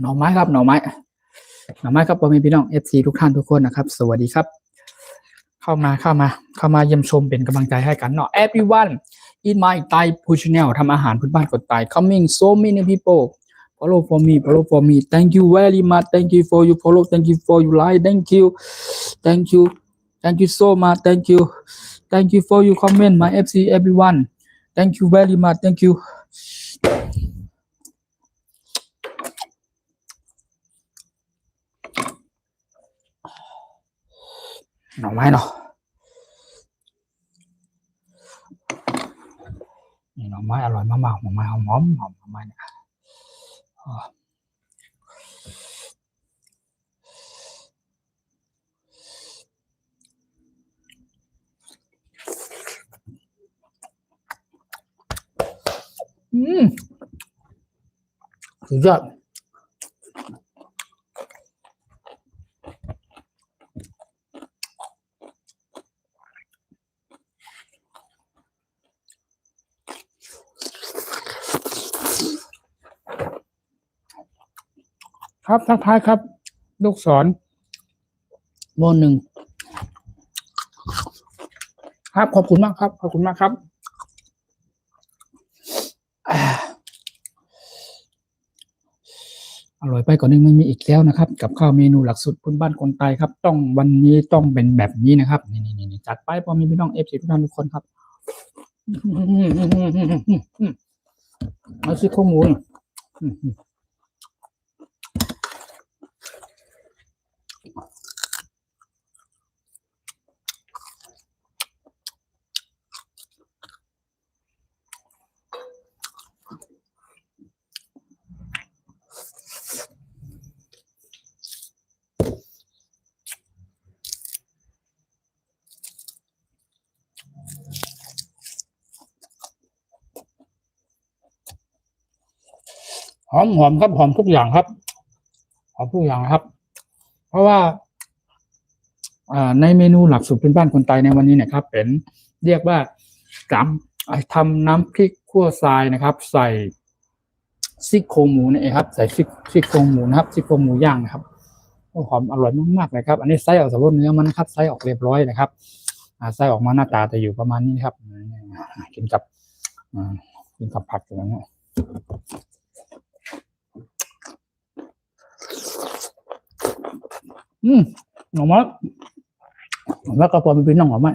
หน่อไม้ครับหน่อไม้ครับพ่อแม่พี่น้อง FC ทุกท่านทุกคนนะครับสวัสดีครับเข้ามาเยี่ยมชมเป็นกำลังใจให้กันเนาะ everyone in my Thai food channel ทำอาหารพื้นบ้านคนไทย coming so many people follow for me thank you very much thank you for you follow thank you for you like thank you so much thank you for you comment my FC everyone thank you very much thank you หน่อไม้เนาะนี่หน่อไม้อร่อยมากๆหน่อไม้หอมหน่อไม้เนี่ยสุดยอดครับทักทายครับลูกศรโมหนึ่งครับขอบคุณมากครับอร่อยไปกว่านี้ไม่มีอีกแล้วนะครับกับข้าวเมนูหลักสุดพื้นบ้านคนไทยครับต้องวันนี้ต้องเป็นแบบนี้นะครับนี่จัดไปพอมีพี่น้องFCทุกท่านทุกคนครับเอาซี่โครงหมูหอมครับหอมทุกอย่างครับหอมทุกอย่างครับ เพราะว่าในเมนูหลักสูตรพื้นบ้านคนไทยในวันนี้เนี่ยครับเป็นเรียกว่าทำน้ำพริกขั่วทรายนะครับใส่ซี่โครงหมูนี่ครับใส่ซี่โครงหมูนะครับซี่โครงหมูย่างนะครับหอมอร่อยมากๆเลยครับอันนี้ไส้ออกจากรสเนื้อมันนะครับไส้ออกเรียบร้อยนะครับไส้ออกมาหน้าตาจะอยู่ประมาณนี้ครับกินกับผักอย่างนี้หน่อไม้แล้วก็พอเป็นน้องหน่อไม้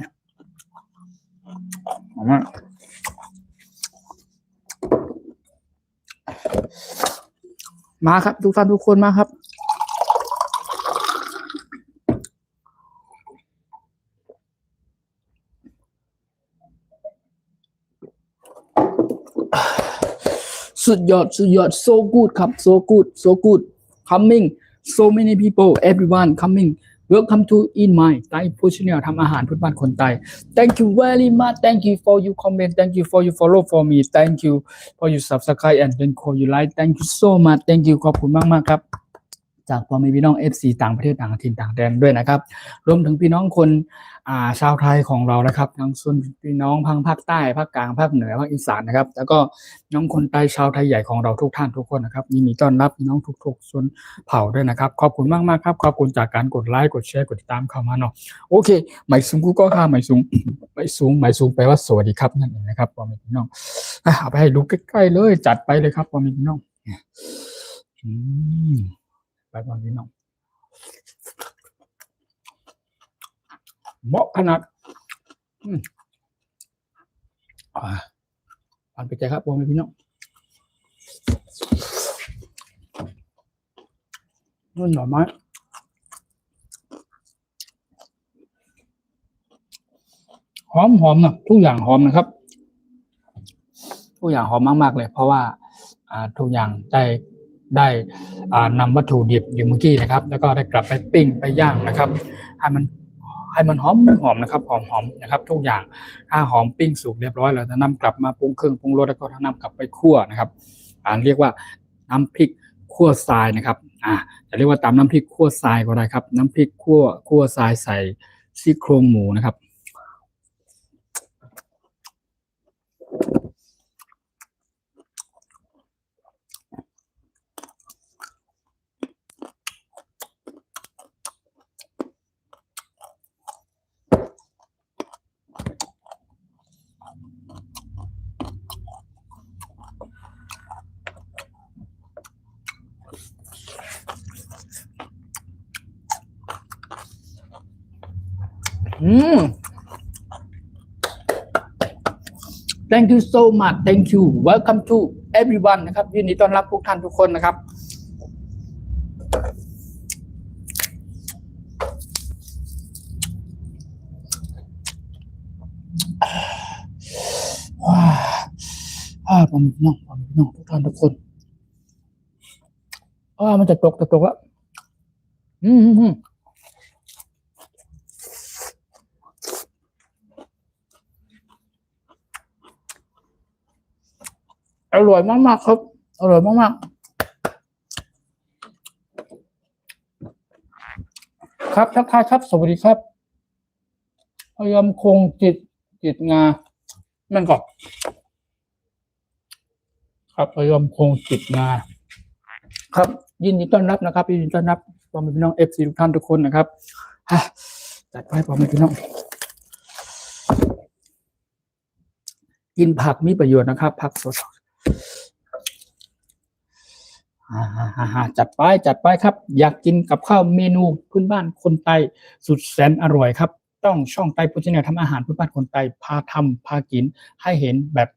มาครับทุกท่านทุกคนมาครับ สุดยอด so good ครับ so good coming so many people everyone coming welcome to in my Thai food channel ทำอาหารพื้นบ้านคนไทย thank you very much thank you for your comment thank you for your follow for me thank you for your subscribe and then call you like thank you so much thank you ขอบคุณมากครับจากพ่อแม่พี่น้อง FC ต่างประเทศต่างถิ่นต่างแดนด้วยนะครับรวมถึงพี่น้องคนชาวไทยของเรานะครับทั้งส่วนพี่น้องภาคใต้ภาคกลางภาคเหนือภาคอีสานนะครับแล้วก็น้องคนไทยชาวไทยใหญ่ของเราทุกท่านทุกคนนะครับยินดีต้อนรับพี่น้องทุกๆส่วนเผ่าด้วยนะครับขอบคุณมากครับขอบคุณจากการกดไลค์กดแชร์กดติดตามเข้ามาเนาะโอเคหมายสูงกูก็ค่ะหมายสูงแปลว่าสวัสดีครับนั่นเองนะครับพ่อแม่พี่น้องเอาไปให้ดูใกล้ๆเลยจัดไปเลยครับพ่อแม่พี่น้องไปพ่อแม่พี่น้องเหมาะขนาดผ่านไปใจครับพ่อแม่พี่น้องนุ่นหน่อไม้หอมนะทุกอย่างหอมนะครับทุกอย่างหอมมากๆเลยเพราะว่าทุกอย่างได้นำวัตถุดิบอยู่เมื่อกี้นะครับแล้วก็ได้กลับไปปิ้งไปย่างนะครับให้มันหอมนะครับหอมนะครับทุกอย่างถ้าหอมปิ้งสุกเรียบร้อยแล้วจะนำกลับมาปรุงเครื่องปรุงรสแล้วก็นำกลับไปคั่วนะครับเรียกว่าน้ำพริกคั่วทรายนะครับจะเรียกว่าตามน้ำพริกคั่วทรายก็ได้ครับน้ำพริกคั่วทรายใส่ซี่โครงหมูนะครับThank you so much Thank you Welcome to everyone นะครับยินดีต้อนรับทุกท่านทุกคนนะครับผมน้องทุกท่านทุกคนมันจะตกแล้วอร่อยมากๆครับอร่อยมากๆครับทักทายครับสวัสดีครับพยายามคงจิตงานั่นก่อนครับพยายามคงจิตงาครับยินดีต้อนรับนะครับยินดีต้อนรับพ่อแม่พี่น้อง FC ทุกท่านทุกคนนะครับจัดไปพ่อแม่พี่น้องกินผักมีประโยชน์นะครับผักสดจัดไปครับอยากกินกับข้าวเมนูพื้นบ้านคนไทยสุดแสนอร่อยครับต้องช่องไต้ฟู้ดชาแนลทำอาหารพื้นบ้านคนไทยพาทำพากินให้เห็นแบบ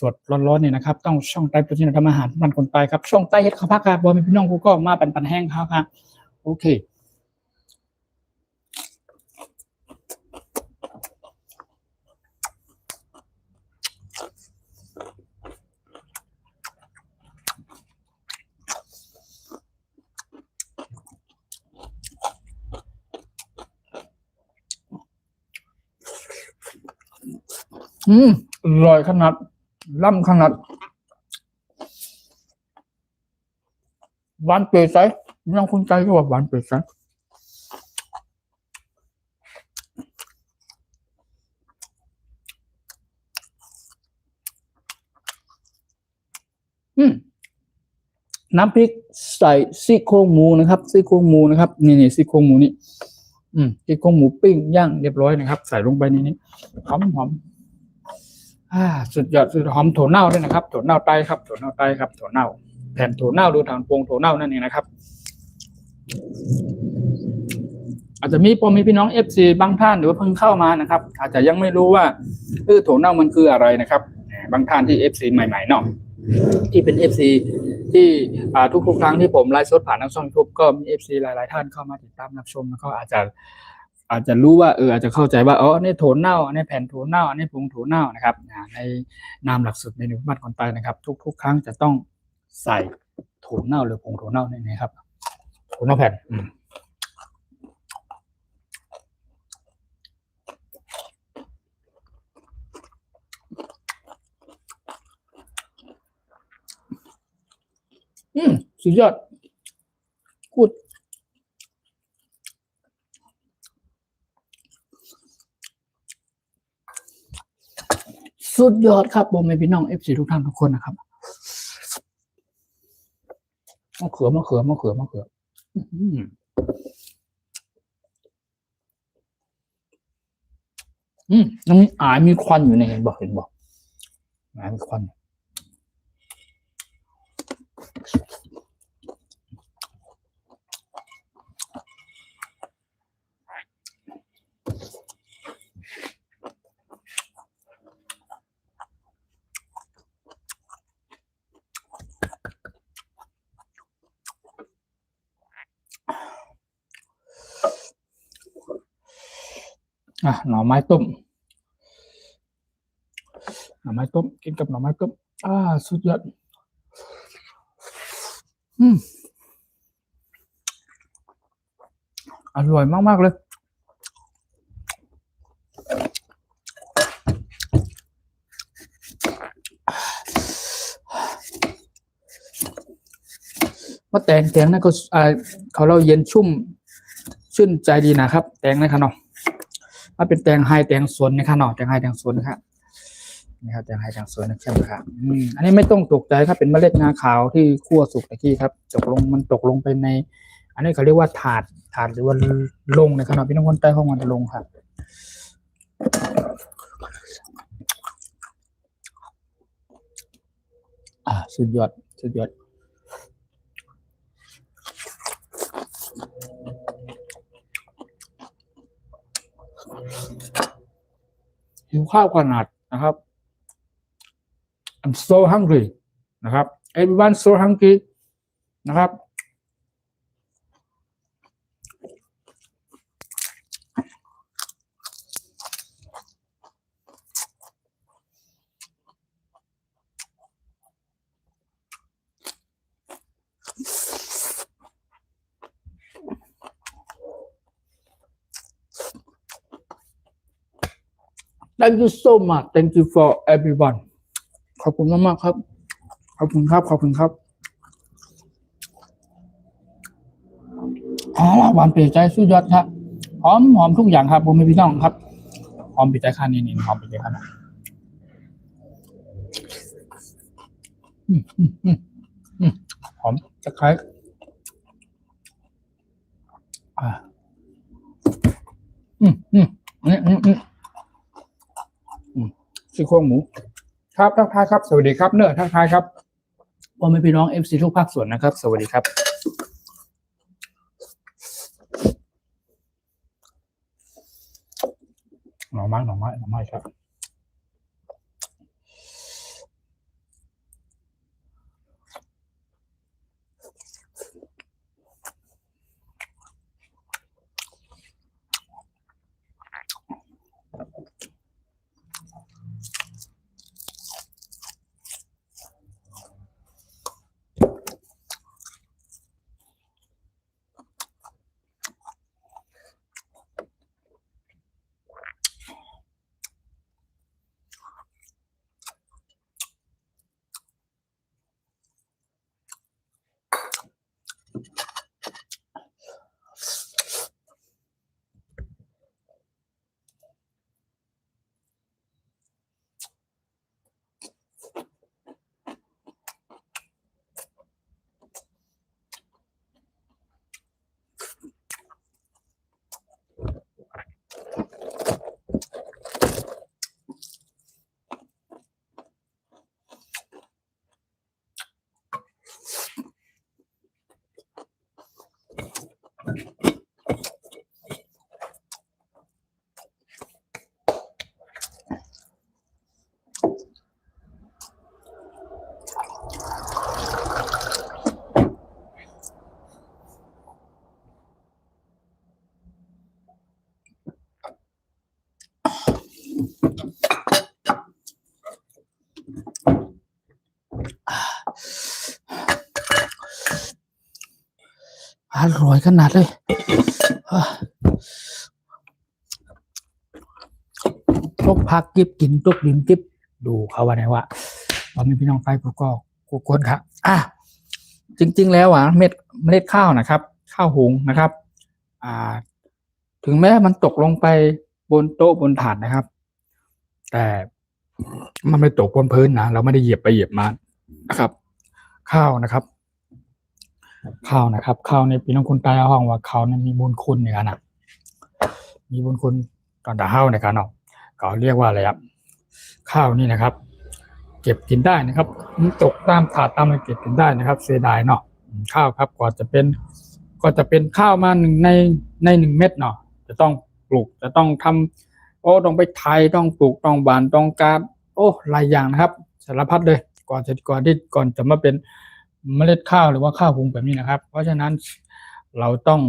สดร้อนๆเนี่ยนะครับต้องช่องไต้ฟู้ดชาแนลทำอาหารพื้นบ้านคนไทยครับช่องไต้เฮ็ดข้าวผักครับบอมีพี่น้องกูก็มาปันแห้งครับโอเคอร่อยขนาดล่ำขนาดหวานเปรี้ยวใสยังคนใจก็ว่าหวานเปรี้ยวใสน้ำพริกใส่ซี่โครงหมูนะครับซี่โครงหมูนะครับนี่ซี่โครงหมูนี่ซี่โครงหมูปิ้งย่างเรียบร้อยนะครับใส่ลงไปในนี้หอมสุดยอดสุดหอมถั่วเน่าด้วยนะครับถั่วเน่าไตครับถั่วเน่าไตครับถั่วเน่าแผ่นถั่วเน่าดูทางโปงถั่วเน่านั่นเองนะครับอาจจะมีพี่น้อง FC บางท่านหรือว่าเพิ่งเข้ามานะครับอาจจะยังไม่รู้ว่าถั่วเน่ามันคืออะไรนะครับบางท่านที่ FC ใหม่ๆเนาะที่เป็น FC ที่ทุกครั้งที่ผมไลฟ์สดผ่านทางช่อง YouTube ก็มี FC หลายๆท่านเข้ามาติดตามรับชมแล้วก็อาจจะ อาจจะรู้ว่าอาจจะเข้าใจว่าอ๋ออันนี้โถนเน่าอันนี้แผ่นโถนเน่าอันนี้ผงโถนเน่านะครับในนามหลักสูตรเมนูบ้านคนใต้นะครับทุกครั้งจะต้องใส่โถนเน่าหรือผงโถนเน่านี่นะครับโถนเน่าแผ่นสุดยอดพูดสุดยอดครับผมเป็นพี่น้อง FC ทุกท่านทุกคนนะครับมะเขือยังมีควันอยู่ในเห็นบอกมีควันหน่อไม้ต้มกินกับหน่อไม้ต้มสุดยอดอร่อยมากๆเลยว่าแตงนั่นก็เขาเราเย็นชุ่มชื่นใจดีนะครับแตงนะครับเนาะถ้าเป็นแตงไฮแตงสวนนะครับเนาะแตงไฮแตงสวนนะครับนี่ครับแตงไฮแตงสวนนะครับอันนี้ไม่ต้องตกใจครับเป็นเมล็ดงาขาวที่คั่วสุกตะกี้ครับมันตกลงไปในอันนี้เขาเรียกว่าถาดหรือว่าลงนะครับพี่น้องคนใต้ห้องมันจะลงครับสุดยอดหิวข้าวขนาดนะครับ I'm so hungry นะครับ everyone so hungry นะครับ Thank you so much thank you for everyone ขอบคุณมากๆครับขอบคุณครับหวานเปรี้ยวใจสุดยอดครับหอมทุกอย่างครับผมพี่น้องครับหอมเปรี้ยวใจข้านี่หอมเปรี้ยวใจข้านะหอมตะไคร้นี่ซี่โครงหมูครับทักทายครับสวัสดีครับเนอะทักทายครับพ่อแม่พี่น้อง FC ทุกภาคส่วนนะครับสวัสดีครับหน่อไม้ครับ อร่อยขนาดเลยตกพักกิบกินตกดินกิบดูเขาว่าไงว่าเรามีพี่น้องไฟกูคนครับจริงๆแล้วเมล็ดข้าวนะครับข้าวหุงนะครับถึงแม้มันตกลงไปบนโต๊ะบนถาดนะครับแต่มันไม่ตกบนพื้นนะเราไม่ได้เหยียบไปเหยียบมานะครับ ข้าวนะครับข้าวในพี่น้องคนใต้ห้องว่าข้าวนั้นมีบุญคุณในการนะมีบุญคุณตอนตะเฮ้าในการเนาะเขาเรียกว่าอะไรครับข้าวนี่นะครับเก็บกินได้นะครับตกตามถาดตามอะไรเก็บกินได้นะครับเสียดายเนาะข้าวครับกว่าจะเป็นข้าวมาใน1 เม็ดเนาะจะต้องปลูกจะต้องทำต้องไปไถต้องปลูกต้องบานต้องการหลายอย่างนะครับสารพัดเลยก่อนจะมาเป็นเมล็ดข้าวหรือว่าข้าวหุงแบบนี้นะครับเพราะฉะนั้นเราต้อง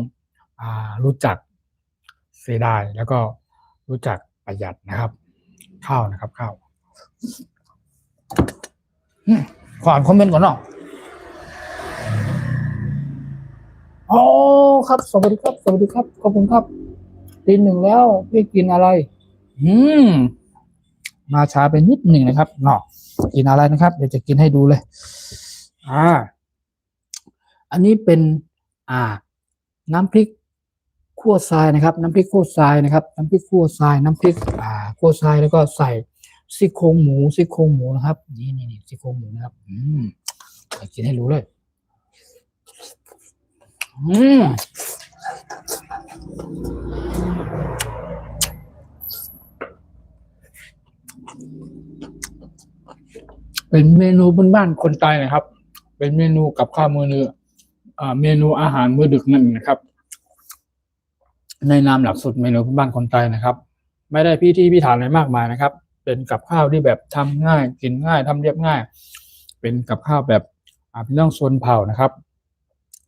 รู้จักเสียดายแล้วก็รู้จักประหยัดนะครับข้าวนะครับข้าวขออ่านคอมเมนต์ก่อนเนาะครับสวัสดีครับขอบคุณครับตี 1แล้วพี่กินอะไรมาช้าไปนิดหนึ่งนะครับเนาะกินอะไรนะครับเดี๋ยวจะกินให้ดูเลยอันนี้เป็นน้ำพริกคั่วทรายนะครับน้ำพริกคั่วทรายนะครับน้ำพริกคั่วทรายน้ำพริกคั่วทรายแล้วก็ใส่ซี่โครงหมูนะครับนี่ซี่โครงหมูนะครับจะกินให้รู้เลยเป็นเมนูบ้านๆคนใต้นะครับเป็นเมนูกับข้าวมื้อนี้เมนูอาหารมื้อดึกนั่นนะครับในนามหลักสูตรเมนูบ้านคนใต้นะครับไม่ได้พิถันอะไรมากมายนะครับเป็นกับข้าวที่แบบทำง่ายกินง่ายทำเรียบง่ายเป็นกับข้าวแบบพี่น้องชนเผ่านะครับ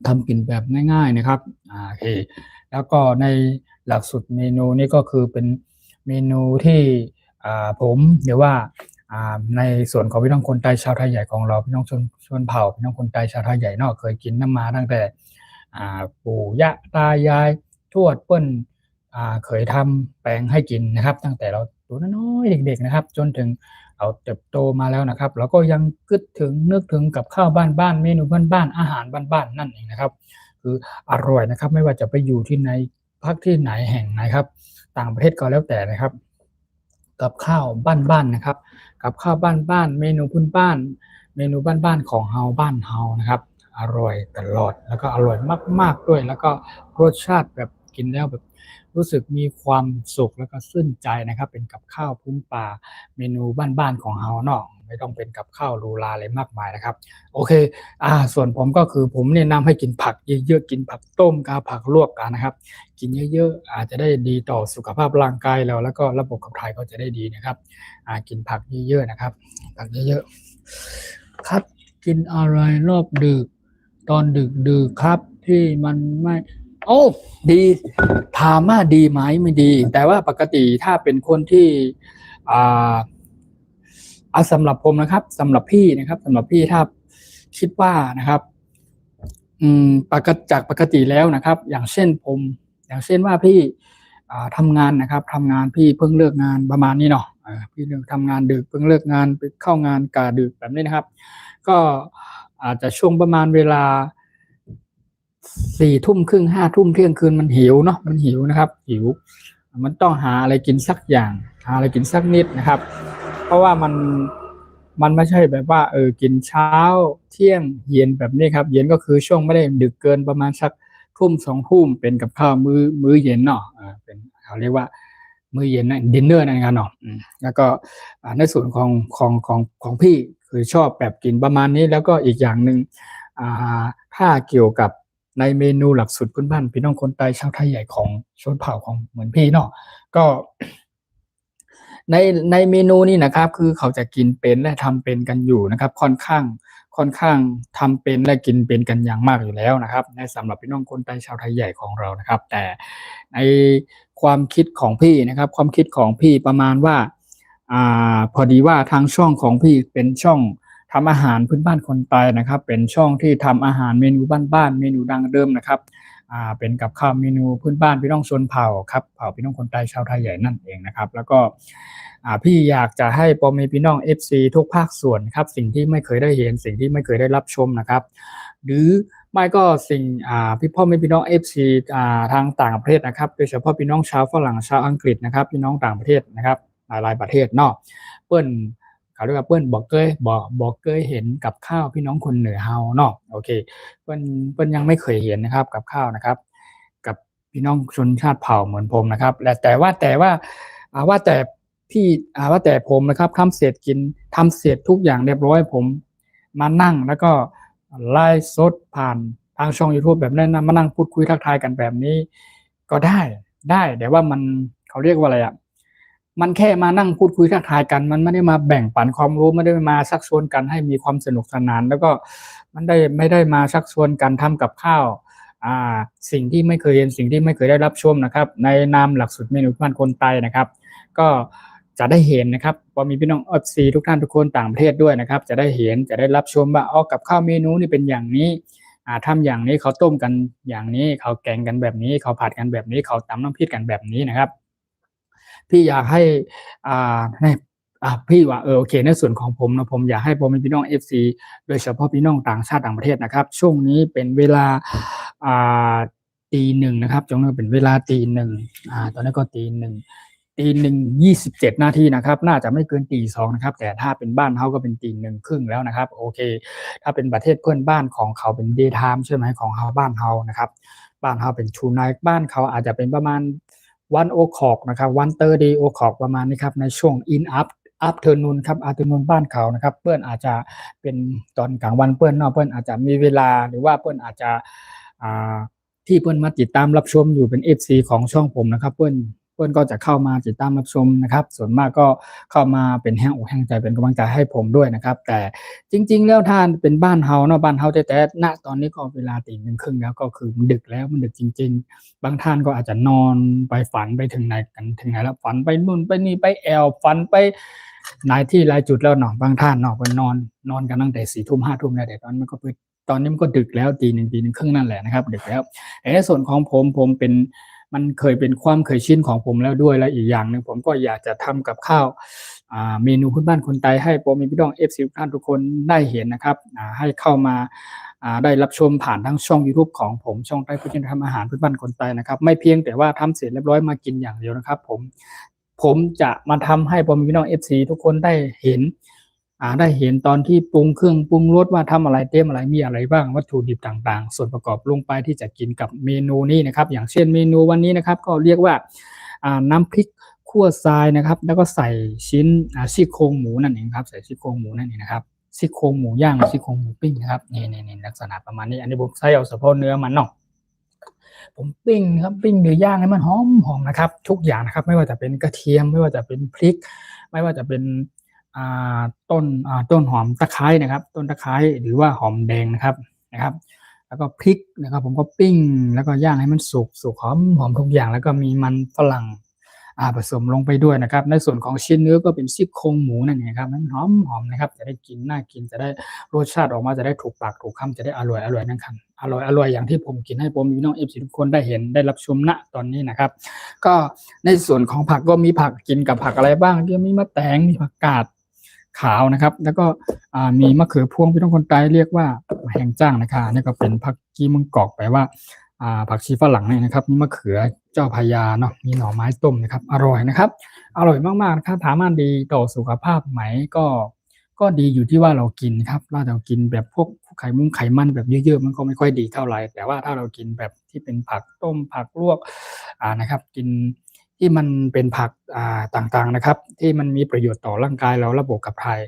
ทำกินแบบง่ายๆนะครับโอเคแล้วก็ในหลักสูตรเมนูนี้ก็คือเป็นเมนูที่ผมหรือว่าในส่วนของพี่น้องคนใต้ชาวไทยใหญ่ของเราพี่น้องชนเผ่าพี่น้องคนใต้ชาวไทยใหญ่เนาะเคยกินน้ำมาตั้งแต่ปู่ย่าตายายทวดเปิ้ลเคยทำแปลงให้กินนะครับตั้งแต่เราตัวน้อยๆเด็กๆนะครับจนถึงเราเติบโตมาแล้วนะครับเราก็ยังนึกถึงกับข้าวบ้านๆเมนูบ้านๆอาหารบ้านๆนั่นเองนะครับคืออร่อยนะครับไม่ว่าจะไปอยู่ที่ไหนพักที่ไหนแห่งไหนครับต่างประเทศก็แล้วแต่นะครับกับข้าวบ้านๆนะครับกับข้าวบ้านๆเมนูพื้นบ้านเมนูบ้านๆของเฮาบ้านเฮานะครับอร่อยตลอดแล้วก็อร่อยมากๆด้วยแล้วก็รสชาติแบบกินแล้วแบบรู้สึกมีความสุขแล้วก็ชื่นใจนะครับเป็นกับข้าวพื้นป่าเมนูบ้านๆของเฮาเนาะไม่ต้องเป็นกับข้าวหรูหราอะไรมากมายนะครับโอเคส่วนผมก็คือผมแนะนำให้กินผักเยอะๆกินผักต้มกับผักลวกกันนะครับกินเยอะๆอาจจะได้ดีต่อสุขภาพร่างกายเราแล้วก็ระบบขับถ่ายก็จะได้ดีนะครับกินผักเยอะๆนะครับผักเยอะๆครับกินอะไรรอบดึกตอนดึกครับที่มันไม่ดีถามว่าดีไหมไม่ดีแต่ว่าปกติถ้าเป็นคนที่สำหรับผมนะครับสำหรับพี่ถ้าคิดว่านะครับปกติแล้วนะครับอย่างเช่นว่าพี่ทำงานพี่เพิ่งเลิกงานประมาณนี้เนาะพี่ทำงานดึกเพิ่งเลิกงานไปเข้างานกะดึกแบบนี้นะครับก็อาจจะช่วงประมาณเวลา4 ทุ่มครึ่ง5 ทุ่มเที่ยงคืนมันหิวเนาะมันหิวนะครับหิวมันต้องหาอะไรกินสักอย่างหาอะไรกินสักนิดนะครับเพราะว่ามันไม่ใช่แบบว่ากินเช้าเที่ยงเย็นแบบนี้ครับเย็นก็คือช่วงไม่ได้ดึกเกินประมาณสักทุ่ม2 ทุ่มเป็นกับข้าวมื้อเย็นเนาะเป็นเขาเรียกว่ามื้อเย็นนะดินเนอร์นั่นกันเนาะแล้วก็ในส่วนของพี่คือชอบแบบกินประมาณนี้แล้วก็อีกอย่างนึงถ้าเกี่ยวกับในเมนูหลักสูตรพื้นบ้านพี่น้องคนใต้ชาวไทยใหญ่ของชนเผ่าของเหมือนพี่เนาะก็ในเมนูนี้นะครับคือเขาจะกินเป็นและทำเป็นกันอยู่นะครับค่อนข้างทำเป็นและกินเป็นกันอย่างมากอยู่แล้วนะครับในสำหรับพี่น้องคนใต้ชาวไทยใหญ่ของเรานะครับแต่ในค ความคิดของพี่นะครับความคิดของพี่ประมาณว่าพอดีว่าทางช่องของพี่เป็นช่องทำอาหารพื้นบ้านคนไทยนะครับเป็นช่องที่ทำอาหารเมนูบ้านๆเมนูดั้งเดิมนะครับเป็นกับข้าวเมนูพื้นบ้านพี่น้องชนเผ่าครับเผ่าพี่น้องคนไทยชาวไทยใหญ่นั่นเองนะครับแล้วก็พี่อยากจะให้พ่อแม่พี่น้อง FC ทุกภาคส่วนครับสิ่งที่ไม่เคยได้เห็นสิ่งที่ไม่เคยได้รับชมนะครับหรือไม่ก็สิ่งพี่พ่อแม่พี่น้อง FC ทางต่างประเทศนะครับโดยเฉพาะพี่น้องชาวฝรั่งชาวอังกฤษนะครับพี่น้องต่างประเทศนะครับหลายๆประเทศเนาะเปิ้นเขาเรียกว่าเปิ้นบอกเคยเห็นกับข้าวพี่น้องคนเหนือเฮาเนาะโอเคเปิ้นยังไม่เคยเห็นนะครับกับข้าวนะครับกับพี่น้องชนชาติเผ่าเหมือนผมนะครับและแต่พี่ว่าแต่ผมนะครับทำเสร็จทุกอย่างเรียบร้อยผมมานั่งแล้วก็ไลฟ์สดผ่านทางช่อง YouTube แบบนั้นนะมานั่งพูดคุยทักทายกันแบบนี้ก็ได้แต่ว่ามันเขาเรียกว่าอะไรอ่ะมันแค่มานั่งพูดคุยทักทายกันมันไม่ได้มาแบ่งปันความรู้ไม่ได้มาชักชวนกันให้มีความสนุกสนานแล้วก็ไม่ได้มาชักชวนกันทำกับข้าวสิ่งที่ไม่เคยเห็นสิ่งที่ไม่เคยได้รับชมนะครับในนามหลักสูตรเมนูบ้านคนไทยนะครับก็จะได้เห็นนะครับพอมีพี่น้องFCทุกท่านทุกคนต่างประเทศด้วยนะครับจะได้เห็นจะได้รับชมว่ากับข้าวเมนูนี่เป็นอย่างนี้ทำอย่างนี้เขาต้มกันอย่างนี้เขาแกงกันแบบนี้เขาผัดกันแบบนี้เขาตำน้ำพริกกันแบบนี้นะครับพี่อยากให้ในพี่ว่าโอเคในส่วนของผมนะผมอยากให้พ่อแม่พี่น้อง FC โดยเฉพาะพี่น้องต่างชาติต่างประเทศนะครับช่วงนี้เป็นเวลาตีหนึ่งนะครับจงเป็นเวลาตีหนึ่งตอนนี้ก็ตีหนึ่ง27 นาทีนะครับน่าจะไม่เกินตีสองนะครับแต่ถ้าเป็นบ้านเขาก็เป็นตีหนึ่งครึ่งแล้วนะครับโอเคถ้าเป็นประเทศเพื่อนบ้านของเขาเป็นเดย์ไทม์ใช่ไหมของเขาบ้านเขานะครับบ้านเขาเป็นชูไนท์บ้านเขาอาจจะเป็นประมาณวันโอคอกนะครับวันเตอร์เดย์โอคอกประมาณนี้ครับในช่วงอินอัพเทอร์นูนครับอัพเทอร์นูนบ้านเขานะครับเพื่อนอาจจะเป็นตอนกลางวันเพื่อนนอกเพื่อนอาจจะมีเวลาหรือว่าเพื่อนอาจจะที่เพื่อนมาติดตามรับชมอยู่เป็น FC ของช่องผมนะครับเพื่อนก็จะเข้ามาติดตามรับชมนะครับส่วนมากก็เข้ามาเป็นแห้งอกแห้งใจเป็นกำลังใจให้ผมด้วยนะครับแต่จริงๆแล้วถ้าเป็นบ้านเฮาเนาะบ้านเฮาแต่ณตอนนี้ก็เวลาตีหนึ่งครึ่งแล้วก็คือมันดึกแล้วมันดึกจริงๆบางท่านก็อาจจะนอนไปฝันไปถึงไหนกันถึงไหนแล้วฝันไปนู่นไปนี่ไปแอวฝันไปหลายที่หลายจุดแล้วเนาะบางท่านเนาะเพิ่นนอนกันตั้งแต่4 ทุ่ม5 ทุ่มแล้วแต่ตอนนี้มันก็ดึกแล้วตีหนึ่งครึ่งนั่นแหละนะครับดึกแล้วในส่วนของผมเป็นมันเคยเป็นความเคยชินของผมแล้วด้วยและอีกอย่างหนึ่งผมก็อยากจะทำกับข้าวเมนูพื้นบ้านคนไทยให้พ่อแม่พี่น้อง FC ทุกท่านทุกคนได้เห็นนะครับให้เข้ามาได้รับชมผ่านทั้งช่อง YouTube ของผมช่องไต้พุทธทำอาหารพื้นบ้านคนไทยนะครับไม่เพียงแต่ว่าทำเสร็จเรียบร้อยมากินอย่างเดียวนะครับผมจะมาทำให้พ่อแม่พี่น้อง FC ทุกคนได้เห็นตอนที่ปรุงเครื่องปรุงรสว่าทำอะไรเตรียมอะไรมีอะไรบ้างวัตถุดิบต่างๆส่วนประกอบลงไปที่จะกินกับเมนูนี้นะครับอย่างเช่นเมนูวันนี้นะครับก็เรียกว่าน้ำพริกคั่วทรายนะครับแล้วก็ใส่ชิ้นซี่โครงหมูนั่นเองครับใส่ซี่โครงหมูนั่นเองนะครับซี่โครงหมูย่างซี่โครงหมูปิ้งนะครับนี่ลักษณะประมาณนี้อันนี้ผมใส่เอาเฉพาะเนื้อมันเนาะผมปิ้งครับปิ้งหรือย่างให้มันหอมนะครับทุกอย่างนะครับไม่ว่าจะเป็นกระเทียมไม่ว่าจะเป็นพริกไม่ว่าจะเป็นอ่าต้นหอมตะไคร้นะครับต้นตะไคร้หรือว่าหอมแดงนะครับแล้วก็พริกนะครับผมก็ปิ้งแล้วก็ย่างให้มันสุกหอมทุกอย่างแล้วก็มีมันฝรั่งผสมลงไปด้วยนะครับในส่วนของชิ้นเนื้อก็เป็นซี่โครงหมูนั่นเองครับมันหอมนะครับจะได้กินน่ากินจะได้รสชาติออกมาจะได้ถูกปากถูกคำจะได้อร่อยนั่นครับอร่อยอย่างที่ผมกินให้ผมพี่น้อง FC ทุกคนได้เห็นได้รับชมณตอนนี้นะครับก็ในส่วนของผักก็มีผักกินกับผักอะไรบ้างก็มีมะแตงมีผักกาดขาวนะครับแล้วก็มีมะเขือพวงพี่น้องคนใต้เรียกว่าแหงจ้างนะครับนี่ก็เป็นผักกีมึงกอกแปลว่าผักชีฝรั่งนี่นะครับมีมะเขือเจ้าพญาเนาะมีหน่อไม้ต้มนะครับอร่อยนะครับอร่อยมากๆนะครับถามว่าดีต่อสุขภาพไหมก็ดีอยู่ที่ว่าเรากินครับถ้าเรากินแบบพวกไขมันแบบเยอะๆมันก็ไม่ค่อยดีเท่าไหร่แต่ว่าถ้าเรากินแบบที่เป็นผักต้มผักลวกนะครับกินที่มันเป็นผักต่างๆนะครับที่มันมีประโยชน์ต่อร่างกายเราระบบขับถ่าย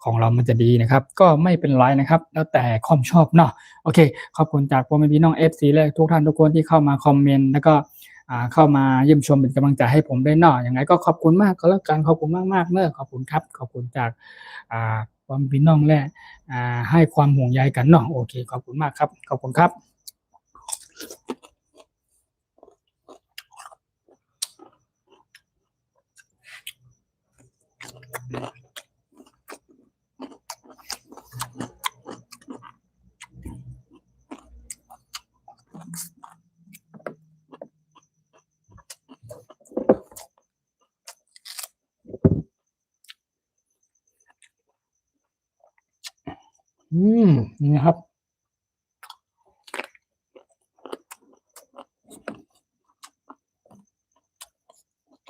ของเรามันจะดีนะครับก็ไม่เป็นไรนะครับแล้วแต่ความชอบเนาะโอเคขอบคุณจากพ่อแม่พี่น้อง FC และทุกท่านทุกคนที่เข้ามาคอมเมนต์แล้วก็เข้ามาเยี่ยมชมเป็นกำลังใจให้ผมได้เนาะยังไงก็ขอบคุณมากก็แล้วกันขอบคุณมากๆเนอะขอบคุณครับขอบคุณจากความพี่น้องและให้ความห่วงใยกันเนาะโอเคขอบคุณมากครับขอบคุณครับ นี่ครับ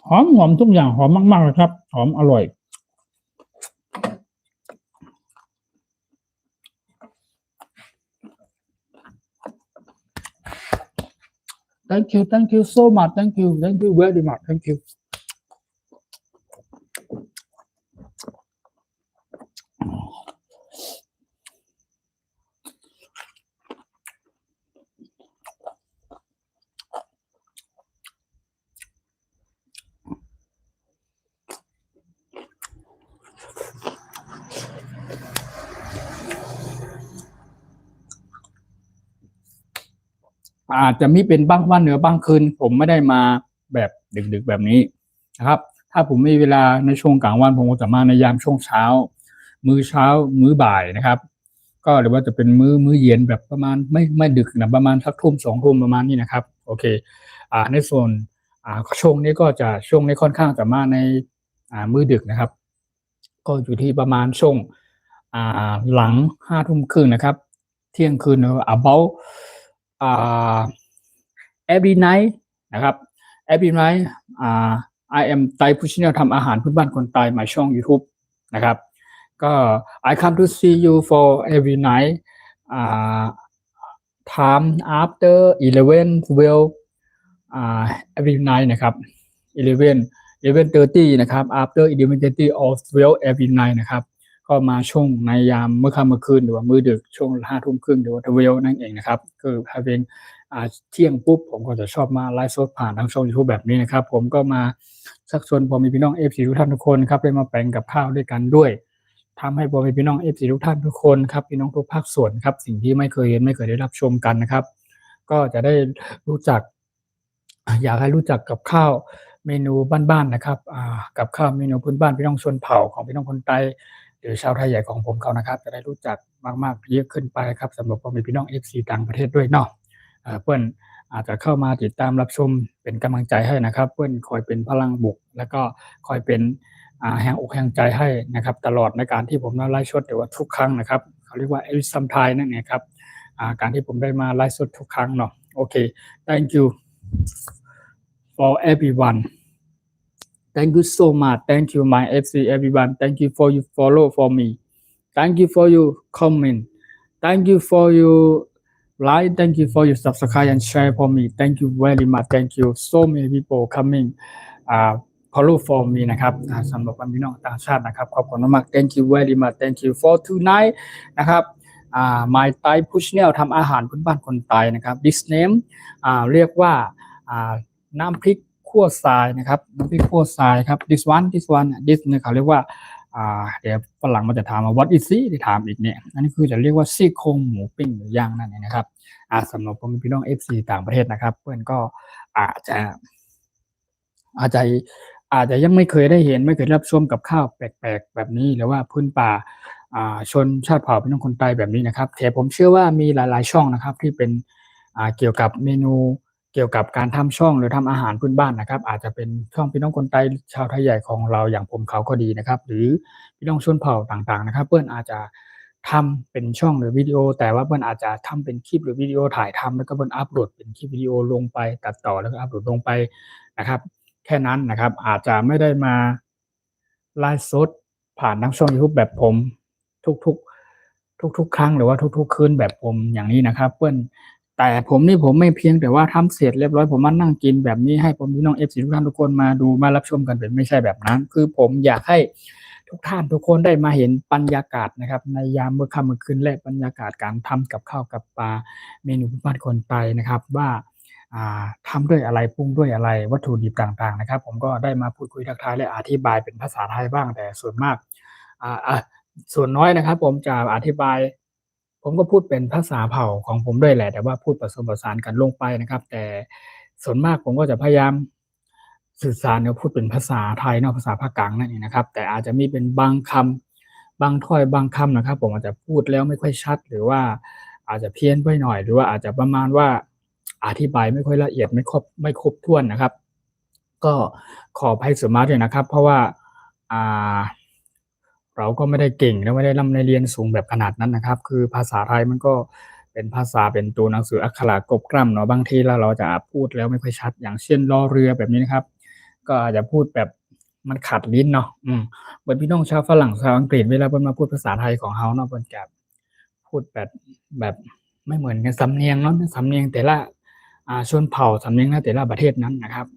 หอมทุกอย่างหอมมากๆเลยครับหอมอร่อย thank you so much thank you very much thank youอาจจะมีเป็นบางวันหรือบางคืนผมไม่ได้มาแบบดึกๆแบบนี้นะครับถ้าผมมีเวลาในช่วงกลางวันผมก็จะมาในยามช่วงเช้ามื้อเช้ามื้อบ่ายนะครับก็หรือว่าจะเป็นมื้อเย็นแบบประมาณไม่ดึกนะประมาณสักทุ่ม2 ทุ่มประมาณนี้นะครับโอเคในส่วนช่วงนี้ค่อนข้างจะมาในมื้อดึกนะครับก็อยู่ที่ประมาณช่วงหลัง5 ทุ่มครึ่งนะครับเที่ยงคืน about every night นะครับ every night I am Thai Food Channel ทำอาหารพื้นบ้านคนไทยมาช่อง YouTube นะครับก็ I come to see you for every night time after 11 12 every night นะครับ 11:30 นะครับ after 11:30 or 12 every night นะครับก็มาช่วงในยามมื้อค่ำมื้อคืนหรือว่ามื้อดึกช่วง5 ทุ่มครึ่งหรือว่า12นั่นเองนะครับคือถ้าเป็นเที่ยงปุ๊บผมก็จะชอบมาไลฟ์สดผ่านทางช่อง YouTube แบบนี้นะครับผมก็มาชักชวนพ่อแม่พี่น้อง FC ทุกท่านทุกคนครับได้มาแปลงกับข้าวด้วยกันด้วยทำให้พ่อแม่พี่น้อง FC ทุกท่านทุกคนครับพี่น้องทุกภาคส่วนครับสิ่งที่ไม่เคยเห็นไม่เคยได้รับชมกันนะครับก็จะได้รู้จักอยากให้รู้จักกับข้าวเมนูบ้านๆนะครับกับข้าวเมนูพื้นบ้านพี่น้องชนเผ่าของพี่น้องคนไทยหรือชาวไทยใหญ่ของผมเขานะครับจะได้รู้จักมากๆเยอะขึ้นไปครับสำหรับพ่อแม่พี่น้อง FC ต่างประเทศด้วยเนาะเพื่อนอาจจะเข้ามาติดตามรับชมเป็นกำลังใจให้นะครับเพื่อนคอยเป็นพลังบวกแล้วก็คอยเป็นแรงอกแรงใจให้นะครับตลอดในการที่ผมไลฟ์สดหรือว่าทุกครั้งนะครับเขาเรียกว่า every sometime นั่นเองครับการที่ผมได้มาไลฟ์สดทุกครั้งเนาะโอเค thank you for everyone thank you so much thank you my FC everyone thank you for you follow for me thank you for your comment thank you for your like thank you for your subscribe and share for me thank you very much thank you so many people coming follow for me นะครับสำหรับพี่น้องต่างชาตินะครับขอบคุณมาก thank you very much thank you for tonight นะครับmy Thai Food Channel ทำอาหารพื้นบ้านคนไทยนะครับ this name เรียกว่าน้ำพริกขั่วทรายนะครับน้ำพริกขั่วทรายครับ this one this เนี่ยเขาเรียกว่าเดี๋ยวฝรั่งมันจะถามว่า what is it ที่ถามอีกเนี่ยอันนี้คือจะเรียกว่าซี่โครงหมูปิ้งหรือย่างนั่นเองนะครับสำหรับพี่น้อง FC ต่างประเทศนะครับเพื่อนก็อาจจะยังไม่เคยได้เห็นไม่เคยรับชมกับข้าวแปลกๆแบบนี้หรือว่าพื้นป่าชนชาติเผ่าพี่น้องคนไทยแบบนี้นะครับแต่ผมเชื่อว่ามีหลายๆช่องนะครับที่เป็นเกี่ยวกับเมนูเกี่ยวกับการทำช่องหรือทำอาหารพื้นบ้านนะครับอาจจะเป็นช่องพี่น้องคนไทยชาวไทยใหญ่ของเราอย่างผมเขาก็ดีนะครับหรือพี่น้องชนเผ่าต่างๆนะครับเพื่อนอาจจะทำเป็นช่องหรือวิดีโอแต่ว่าเพื่อนอาจจะทำเป็นคลิปหรือวิดีโอถ่ายทำแล้วก็เพื่อนอัปโหลดเป็นคลิปวิดีโอลงไปตัดต่อแล้วก็อัปโหลดลงไปนะครับแค่นั้นนะครับอาจจะไม่ได้มาไลฟ์สดผ่านทางช่อง YouTube แบบผมทุกครั้งหรือว่าทุกคืนแบบผมอย่างนี้นะครับเพื่อนแต่ผมไม่เพียงแต่ว่าทำเสร็จเรียบร้อยผมมานั่งกินแบบนี้ให้ผมพี่น้อง FC ทุกท่านทุกคนมาดูมารับชมกันเป็นไม่ใช่แบบนั้นคือผมอยากให้ทุกท่านทุกคนได้มาเห็นบรรยากาศนะครับในยามมื้อค่ำมื้อคืนและบรรยากาศการทำกับข้าวกับปลาเมนูพื้นบ้านคนไทยนะครับว่าทำด้วยอะไรปรุงด้วยอะไรวัตถุดิบต่างๆนะครับผมก็ได้มาพูดคุยทักทายและอธิบายเป็นภาษาไทยบ้างแต่ส่วนมากส่วนน้อยนะครับผมจะอธิบายผมก็พูดเป็นภาษาเผ่าของผมด้วยแหละแต่ว่าพูดผสมผสานกันลงไปนะครับแต่ส่วนมากผมก็จะพยายาม สื่อสารเนี่ยพูดเป็นภาษาไทยเนาะภาษาภาคกลางนั่นเองนะครับแต่อาจจะมีเป็นบางคำบางถ้อยบางคำนะครับผมอาจจะพูดแล้วไม่ค่อยชัดหรือว่าอาจจะเพี้ยนไปหน่อยหรือว่าอาจจะประมาณว่าอธิบายไม่ค่อยละเอียดไม่ครบถ้วนนะครับก็ขออภัยส่วนมากด้วยนะครับเพราะว่าอ่าเราก็ไม่ได้เก่งและไม่ได้ร่ำได้เรียนสูงแบบขนาดนั้นนะครับคือภาษาไทยมันก็เป็นภาษาเป็นตัวหนังสืออักขระกบกล้ำเนาะบางทีแล้วเราจะพูดแล้วไม่ค่อยชัดอย่างเช่นรอเรือแบบนี้นะครับก็อาจจะพูดแบบมันขัดลิ้นเนาะเหมือนพี่น้องชาวฝรั่งชาวอังกฤษเวลาเพิ่นมาพูดภาษาไทยของเฮาเนาะเพิ่นจะพูดแบบไม่เหมือนกันสำเนียงเนาะสำเนียงแต่ละชนเผ่าสำเนียงในแต่ละประเทศนั้นนะครับ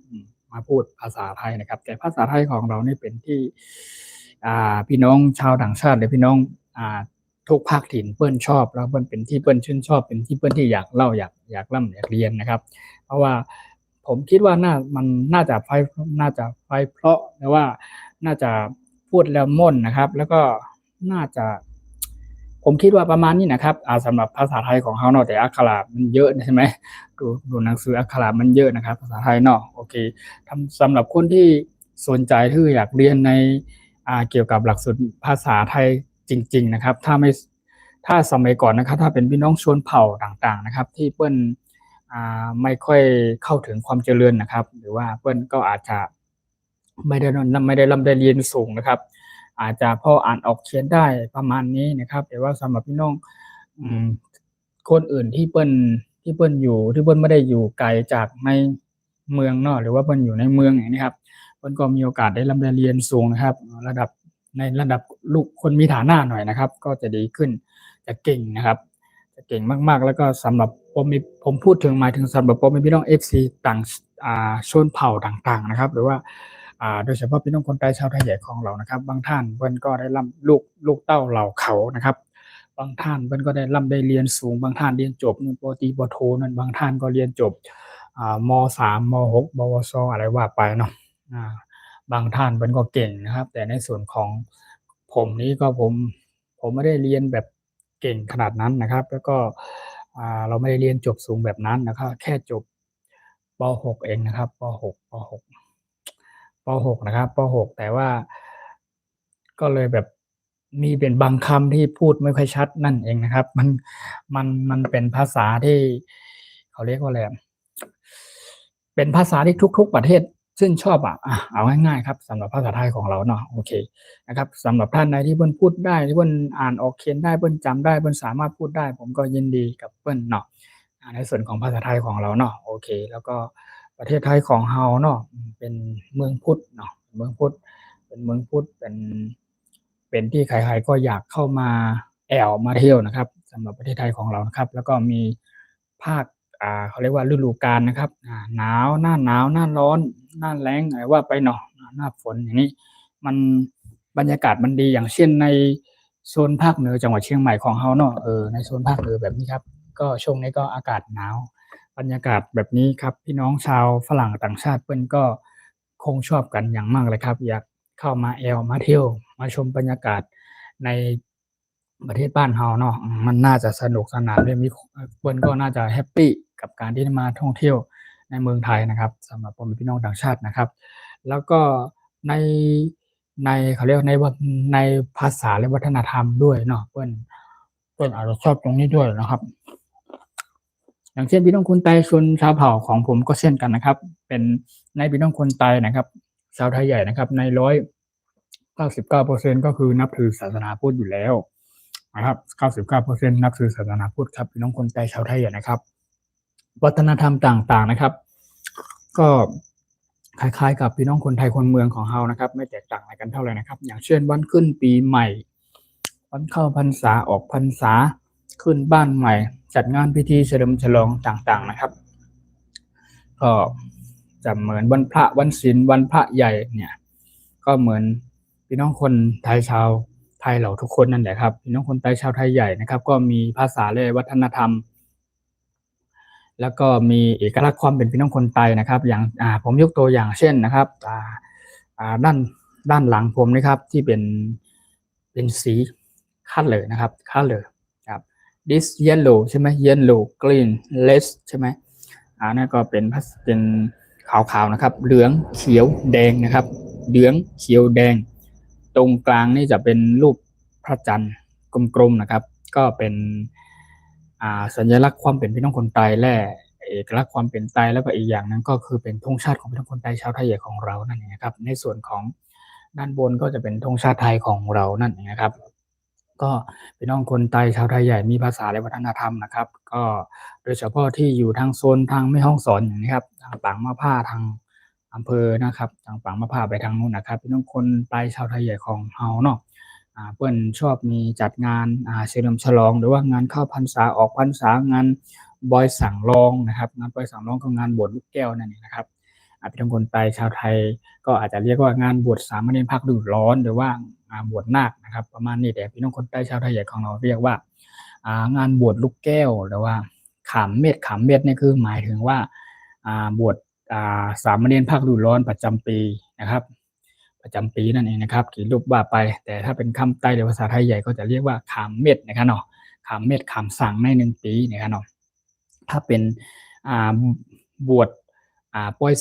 มาพูดภาษาไทยนะครับแต่ภาษาไทยของเรานี่เป็นที่พี่น้องชาวต่างชาติหรือพี่น้องทุกภาคถิ่นเปิ้นชอบแล้วเปิ้นเป็นที่เปิ้นชื่นชอบเป็นที่เปิ้นที่อยากเล่าอยากร่ำอยากเรียนนะครับเพราะว่าผมคิดว่ามันน่าจะไพเราะหรือว่าน่าจะพูดแล้วม่วนนะครับแล้วก็น่าจะผมคิดว่าประมาณนี้นะครับสำหรับภาษาไทยของเฮาเนาะแต่อักขระมันเยอะใช่ไหมดูหนังสืออักขระมันเยอะนะครับภาษาไทยเนาะโอเคสำหรับคนที่สนใจที่อยากเรียนในเกี่ยวกับหลักสูตรภาษาไทยจริงๆนะครับถ้าสมัยก่อนนะครับถ้าเป็นพี่น้องชนเผ่าต่างๆนะครับที่เปิ้นไม่ค่อยเข้าถึงความเจริญนะครับหรือว่าเปิ้นก็อาจจะไม่ได้ร่ำได้เรียนสูงนะครับอาจจะพออ่านออกเขียนได้ประมาณนี้นะครับแต่ว่าสำหรับพี่น้องคนอื่นที่เปิ้นไม่ได้อยู่ไกลจากในเมืองเนาะหรือว่าเปิ้นอยู่ในเมืองอย่างนี้ครับเปิ้นก็มีโอกาสได้ร่ำได้เรียนสูงนะครับในระดับลูกคนมีฐานะหน่อยนะครับก็จะดีขึ้นจะเก่งนะครับจะเก่งมากๆแล้วก็สำหรับผมพูดถึงหมายถึงสำหรับพ่อแม่พี่น้อง FC ต่างชนเผ่าต่างๆนะครับหรือว่าโดยเฉพาะพี่น้องคนใต้ชาวไทยใหญ่ของเรานะครับบางท่านเพิ่นก็ได้ร่ำลูกเต้าเหล่าเขานะครับบางท่านเพิ่นก็ได้ร่ำได้เรียนสูงบางท่านเรียนจบปตรีปโทนั่นบางท่านก็เรียนจบม3ม6ปวสอะไรว่าไปเนาะอ่าบางท่านเพิ่นก็เก่งนะครับแต่ในส่วนของผมนี้ก็ผมไม่ได้เรียนแบบเก่งขนาดนั้นนะครับแล้วก็เราไม่ได้เรียนจบสูงแบบนั้นนะครับแค่จบป6เองนะครับป .6 นะครับป .6 แต่ว่าก็เลยแบบมีเป็นบางคำที่พูดไม่ค่อยชัดนั่นเองนะครับมันเป็นภาษาที่เขาเรียกว่าอะไรเป็นภาษาที่ทุกๆประเทศชื่นชอบเอาง่ายๆครับสำหรับภาษาไทยของเราเนาะโอเคนะครับสำหรับท่านใดที่เพิ่นพูดได้ที่เพิ่นอ่านออกเขียนได้เพิ่นจำได้เพิ่นสามารถพูดได้ผมก็ยินดีกับเพิ่นเนาะในส่วนของภาษาไทยของเราเนาะโอเคแล้วก็ประเทศไทยของเราเนาะเป็นเมืองพุทธเนาะเมืองพุทธเป็นเมืองพุทธเป็นที่ใครๆก็อยากเข้ามาแอวมาเที่ยวนะครับสำหรับประเทศไทยของเรานะครับแล้วก็มีภาคเขาเรียกว่าฤดูกาลนะครับหนาวหน้าหนาวหน้าร้อนหน้าแล้งอะไรว่าไปเนาะหน้าฝนอย่างนี้มันบรรยากาศมันดีอย่างเช่นในโซนภาคเหนือจังหวัดเชียงใหม่ของเราเนาะในโซนภาคเหนือแบบนี้ครับก็ช่วงนี้ก็อากาศหนาวบรรยากาศแบบนี้ครับพี่น้องชาวฝรั่งต่างชาติเพิ่นก็คงชอบกันอย่างมากเลยครับอยากเข้ามาแอวมาเที่ยวมาชมบรรยากาศในประเทศบ้านเราเนาะมันน่าจะสนุกสนานด้วยเพิ่นก็น่าจะแฮปปีกับการที่ได้มาท่องเที่ยวในเมืองไทยนะครับสำหรับพ่อแม่พี่น้องต่างชาตินะครับแล้วก็ในเขาเรียกว่าในภาษาและวัฒนธรรมด้วยเนาะเพิ่นอาจจะชอบตรงนี้ด้วยนะครับอย่างเช่นพี่น้องคนไทยชนชาวเผ่าของผมก็เช่นกันนะครับเป็นในพี่น้องคนไทยนะครับชาวไทยใหญ่นะครับใน99%ก็คือนับถือศาสนาพุทธอยู่แล้วนะครับ99%นับถือศาสนาพุทธครับพี่น้องคนไทยชาวไทยใหญ่นะครับวัฒนธรรมต่างๆนะครับก็คล้ายๆกับพี่น้องคนไทยคนเมืองของเรานะครับไม่แตกต่างอะไรกันเท่าไรนะครับอย่างเช่นวันขึ้นปีใหม่วันเข้าพรรษาออกพรรษาขึ้นบ้านใหม่จัดงานพิธีเฉลิมฉลองต่างๆนะครับก็จะเหมือนวันพระวันศีลวันพระใหญ่เนี่ยก็เหมือนพี่น้องคนไทยชาวไทยเราทุกคนนั่นแหละครับพี่น้องคนไทยชาวไทยใหญ่นะครับก็มีภาษาและวัฒนธรรมแล้วก็มีเอกลักษณ์ความเป็นพี่น้องคนไทยนะครับอย่างผมยกตัวอย่างเช่นนะครับด้านหลังผมนะครับที่เป็นสี color นะครับ color ครับ this yellow ใช่ไหม yellow green red ใช่ไหมนั่นก็เป็น ขาวๆนะครับเหลืองเขียวแดงนะครับเหลืองเขียวแดงตรงกลางนี่จะเป็นรูปพระจันทร์กลมๆนะครับก็เป็นสัญลักษณ์ความเป็นพี่น้องคนไทยและเอกลักษณ์ความเป็นไทยแล้วก็อีกอย่างนึงก็คือเป็นธงชาติของพี่น้องคนไทยชาวไทยใหญ่ของเรานั่นเองครับในส่วนของด้านบนก็จะเป็นธงชาติไทยของเรานั่นเองครับก็พี่น้องคนไทยชาวไทยใหญ่มีภาษาและวัฒนธรรมนะครับก็โดยเฉพาะที่อยู่ทางโซนทางแม่ฮ่องสอนอย่างนี้ครับทางปางมะผ้าทางอำเภอนะครับทางปางมะผ้าไปทางนู้นนะครับพี่น้องคนไทยชาวไทยใหญ่ของเฮาเนาะเปิ้นชอบมีจัดงานเฉลิมฉลองหรือว่างานเข้าพรรษาออกพรรษางานบอยสังรองนะครับงานบอยสังรองก็งานบวชลูกแก้วนั่นเองนะครับพี่น้องคนไทยชาวไทยก็อาจจะเรียกว่างานบวชสามเณรภาคฤดูร้อนหรือว่า บวชนาคนะครับประมาณนี้แต่พี่น้องคนใต้ชาวไทยใหญ่ของเราเรียกว่างานบวชลูกแก้วหรือว่าขามเม็ดนี่คือหมายถึงว่าบวชสามเณรภาคฤดูร้อนประจำปีนะครับประจำปีนั่นเองนะครับกี่รูปว่าไปแต่ถ้าเป็นคำใต้หรือภาษาไทยใหญ่ก็จะเรียกว่าขามเม็ดนะครับเนาะขามเม็ดขามสังใน1 ปีนะครับเนาะถ้าเป็นบวชปอย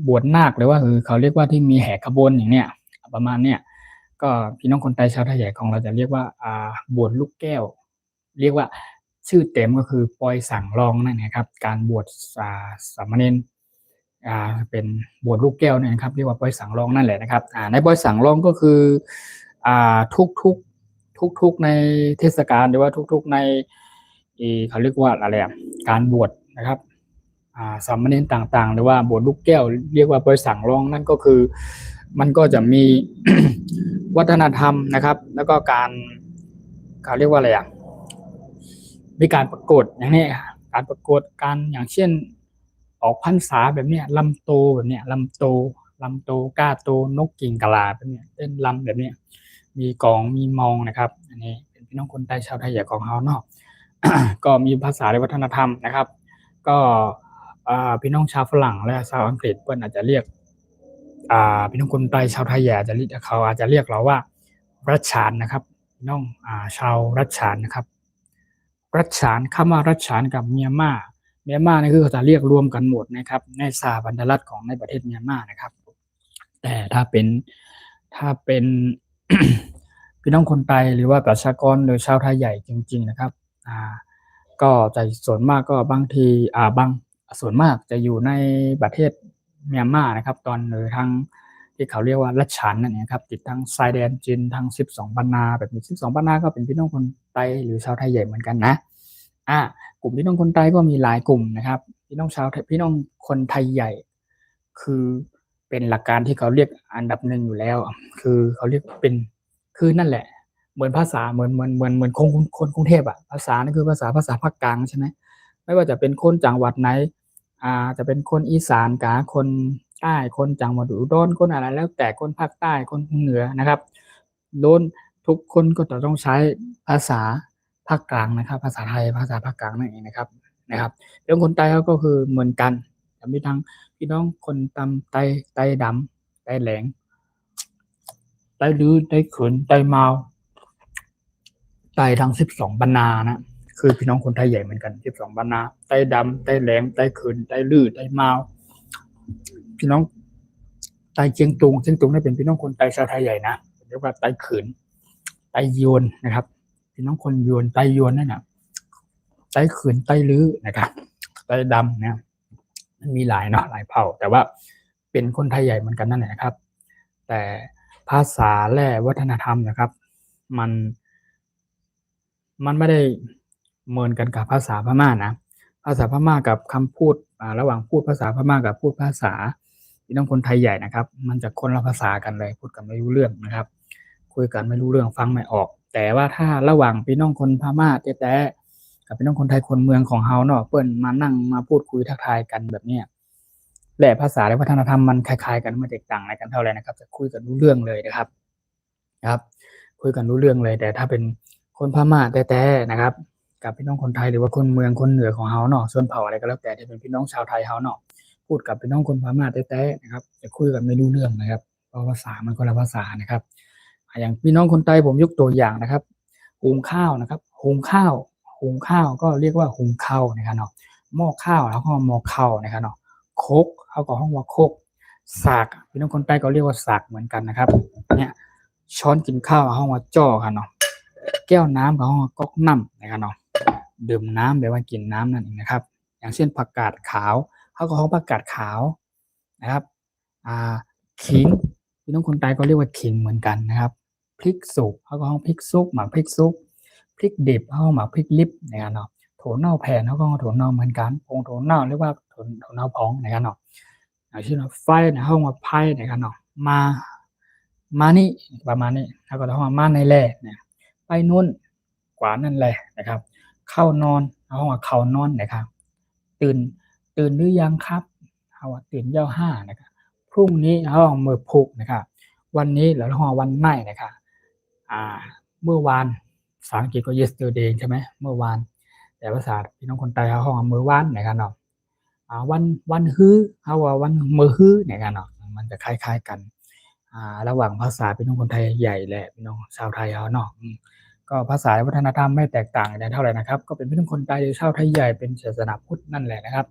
บวชนาคหรือว่าเขาเรียกว่าที่มีแห่ขบวนอย่างเนี้ยประมาณเนี้ยก็พี่น้องคนไทยชาวไทยใหญ่ของเราจะเรียกว่าบวชลูกแก้วเรียกว่าชื่อเต็มก็คือปอยสังรองนั่นเองครับการบวชสามเณรเป็นบวชลูกแก้วเนี่ยนะครับเรียกว่าปอยสังรองนั่นแหละนะครับในปอยสังรองก็คือทุกในเทศกาลหรือว่าทุกในเขาเรียกว่าอะไรการบวชนะครับสามเณรต่างๆหรือว่าบวชลูกแก้วเรียกว่าปอยสังรองนั่นก็คือมันก็จะมี วัฒนธรรมนะครับแล้วก็การเขาเรียกว่าอะไรมีการประกวดอย่างนี้การประกวดการอย่างเช่นออกพรรษาแบบนี้ลำโตแบบนี้ลำโตก้าโตนกกิ่งกะลาแบบนี้เต้นลำแบบนี้มีกองมีมองนะครับอันนี้เป็นพี่น้องคนไทยชาวไทยใหญ่ของเขาเนาะ ก็มีภาษาและวัฒนธรรมนะครับก็พี่น้องชาวฝรั่งและชาวอังกฤษเพื่อนอาจจะเรียกพี่น้องคนไทยชาวไทยใหญ่เขาอาจจะเรียกเราว่ารัชฉานนะครับพี่น้องชาวรัชฉานนะครับรัชฉานคำว่ารัชฉานกับเมียนมานี่คือเขาจะเรียกรวมกันหมดนะครับในสหพันธรัฐของในประเทศเมียนมานะครับแต่ถ้าเป็น พี่น้องคนไทยหรือว่าประชากรหรือชาวไทยใหญ่จริงๆนะครับก็จะส่วนมากก็บางทีส่วนมากจะอยู่ในประเทศเมียนมานะครับตอนหรือทางที่เขาเรียกว่ารัชฉานนั่นเองครับติดทางชายแดนจีนทาง12 บรรณาแบบนี้12 บรรณาก็เป็นพี่น้องคนไทยหรือชาวไทยใหญ่เหมือนกันนะกลุ่มพี่น้องคนไทยก็มีหลายกลุ่มนะครับพี่น้องคนไทยใหญ่คือเป็นหลักการที่เขาเรียกอันดับหนึ่งอยู่แล้วคือเขาเรียกเป็นคือนั่นแหละเหมือนภาษาเหมือนคนกรุงเทพภาษานั่นคือภาษาภาคกลางใช่ไหมไม่ว่าจะเป็นคนจังหวัดไหนจะเป็นคนอีสานกาคนใต้คนจังหวัดอุดรคนอะไรแล้วแต่คนภาคใต้คนเหนือนะครับโดนทุกคนก็จะต้องใช้ภาษาภาคกลางนะครับภาษาไทยภาษาภาคกลางนั่นเองนะครับเรื่องคนใต้ก็คือเหมือนกันจะมีทั้งพี่น้องคนตำไตดำไตแหลงไตลื้อไตเขินไตเมาไตทั้ง12 บรรณานะคือพี่น้องคนไทยใหญ่เหมือนกัน12 บรรณาไตดำไตแหลงไตเขินไตลื้อไตเมาพี่น้องไตเชียงตุงนี่เป็นพี่น้องคนไทยชาวไทยใหญ่นะเรียกว่าไตเขินไตยวนนะครับพี่น้องคนยวนไตยวนนั่นนะไตเขินไตลื้อนะครับไตดำเนี่ยมันมีหลายเนาะหลายเผ่าแต่ว่าเป็นคนไทยใหญ่เหมือนกันนั่นแหละนะครับ แต่ภาษาและวัฒนธรรมนะครับมันไม่ได้เหมือนกันกับภาษาพม่านะภาษาพม่ากับคำพูดระหว่างพูดภาษาพม่ากับพูดภาษาพี่น้องคนไทยใหญ่นะครับมันจะคนละภาษากันเลยพูดกันไม่รู้เรื่องนะครับคุยกันไม่รู้เรื่องฟังไม่ออกแต่ว่าถ้าระหว่างพี่น้องคนพม่าแท้ๆกับพี่น้องคนไทยคนเมืองของเฮาเนาะเปิ้นมานั่งมาพูดคุยทักทายกันแบบเนี้ยและภาษาและวัฒนธรรมมันคล้ายๆกันไม่แตกต่างอะไรกันเท่าไหร่นะครับจะคุยกันรู้เรื่องเลยนะครับคุยกันรู้เรื่องเลยแต่ถ้าเป็นคนพม่าแท้ๆนะครับกับพี่น้องคนไทยหรือว่าคนเมืองคนเหนือของเฮาเนาะส่วนเผ่าอะไรก็แล้วแต่ที่เป็นพี่น้องชาวไทยเฮาเนาะพูดกับพี่น้องคนพม่าแท้ๆนะครับจะคุยกันไม่รู้เรื่องนะครับเพราะภาษามันคนละภาษานะครับอย่างพี่น้องคนไทยผมยกตัวอย่างนะครับหุงข้าวนะครับหุงข้าวก็เรียกว่าหุงข้าวนะครับเนาะหม้อข้าวแล้วก็หม้อข้าวนะครับเนาะ โคกเขาก็ห้องว่าโคกสากพี่น้องคนใต้ก็เรียกว่าสากเหมือนกันนะครับเนี่ยช้อนกินข้าวห้องว่าจ้อค่ะเนาะแก้วน้ำกับห้องว่าก๊อกน้ำนะครับเนาะดื่มน้ำแบบว่ากินน้ำนั่นเองนะครับอย่างเช่นผักกาดขาวเขาก็ห้องผักกาดขาวนะครับขิงพี่น้องคนใต้ก็เรียกว่าขิงเหมือนกันนะครับพริกสุกเขาก็ห้องพริกซุปหมักพริกซุปพริกดิบเขาหมักพริกลิบนะครับเนาะโถเน่าแผ่นเขาก็โถเน่าเหมือนกันผงโถเน่าเรียกว่าโถเน่าพองนะครับเนาะอย่างเช่นไฟนะเขามาไพ่นะครับเนาะมานี่ประมาณนี้แล้วก็เขามาในแร่เนี่ยไปนู่นกว่านั่นแหละนะครับเข้านอนเขาว่าเข้านอนนะครับตื่นหรือยังครับเขาว่าตื่นย่อห้านะครับพรุ่งนี้เขาเอามือพุกนะครับวันนี้แล้วเราวันไหนนะครับเมื่อวานภาษาอังกฤษก็ yesterday ใช่ไหมเมื่อวานแต่ภาษาพี่น้องคนไทยเขาห้องมือวานนะครับเนาะวันฮื้อเขาว่าวันมือฮื้อนะครับเนาะมันจะคล้ายๆกันระหว่างภาษาพี่น้องคนไทยใหญ่แหละพี่น้องชาวไทยเขาเนาะก็ภาษาวัฒนธรรมไม่แตกต่างกันเท่าไหร่นะครับก็เป็นพี่น้องคนไทยชาวไทยใหญ่เป็นศาสนาพุทธนั่นแหละนะครับ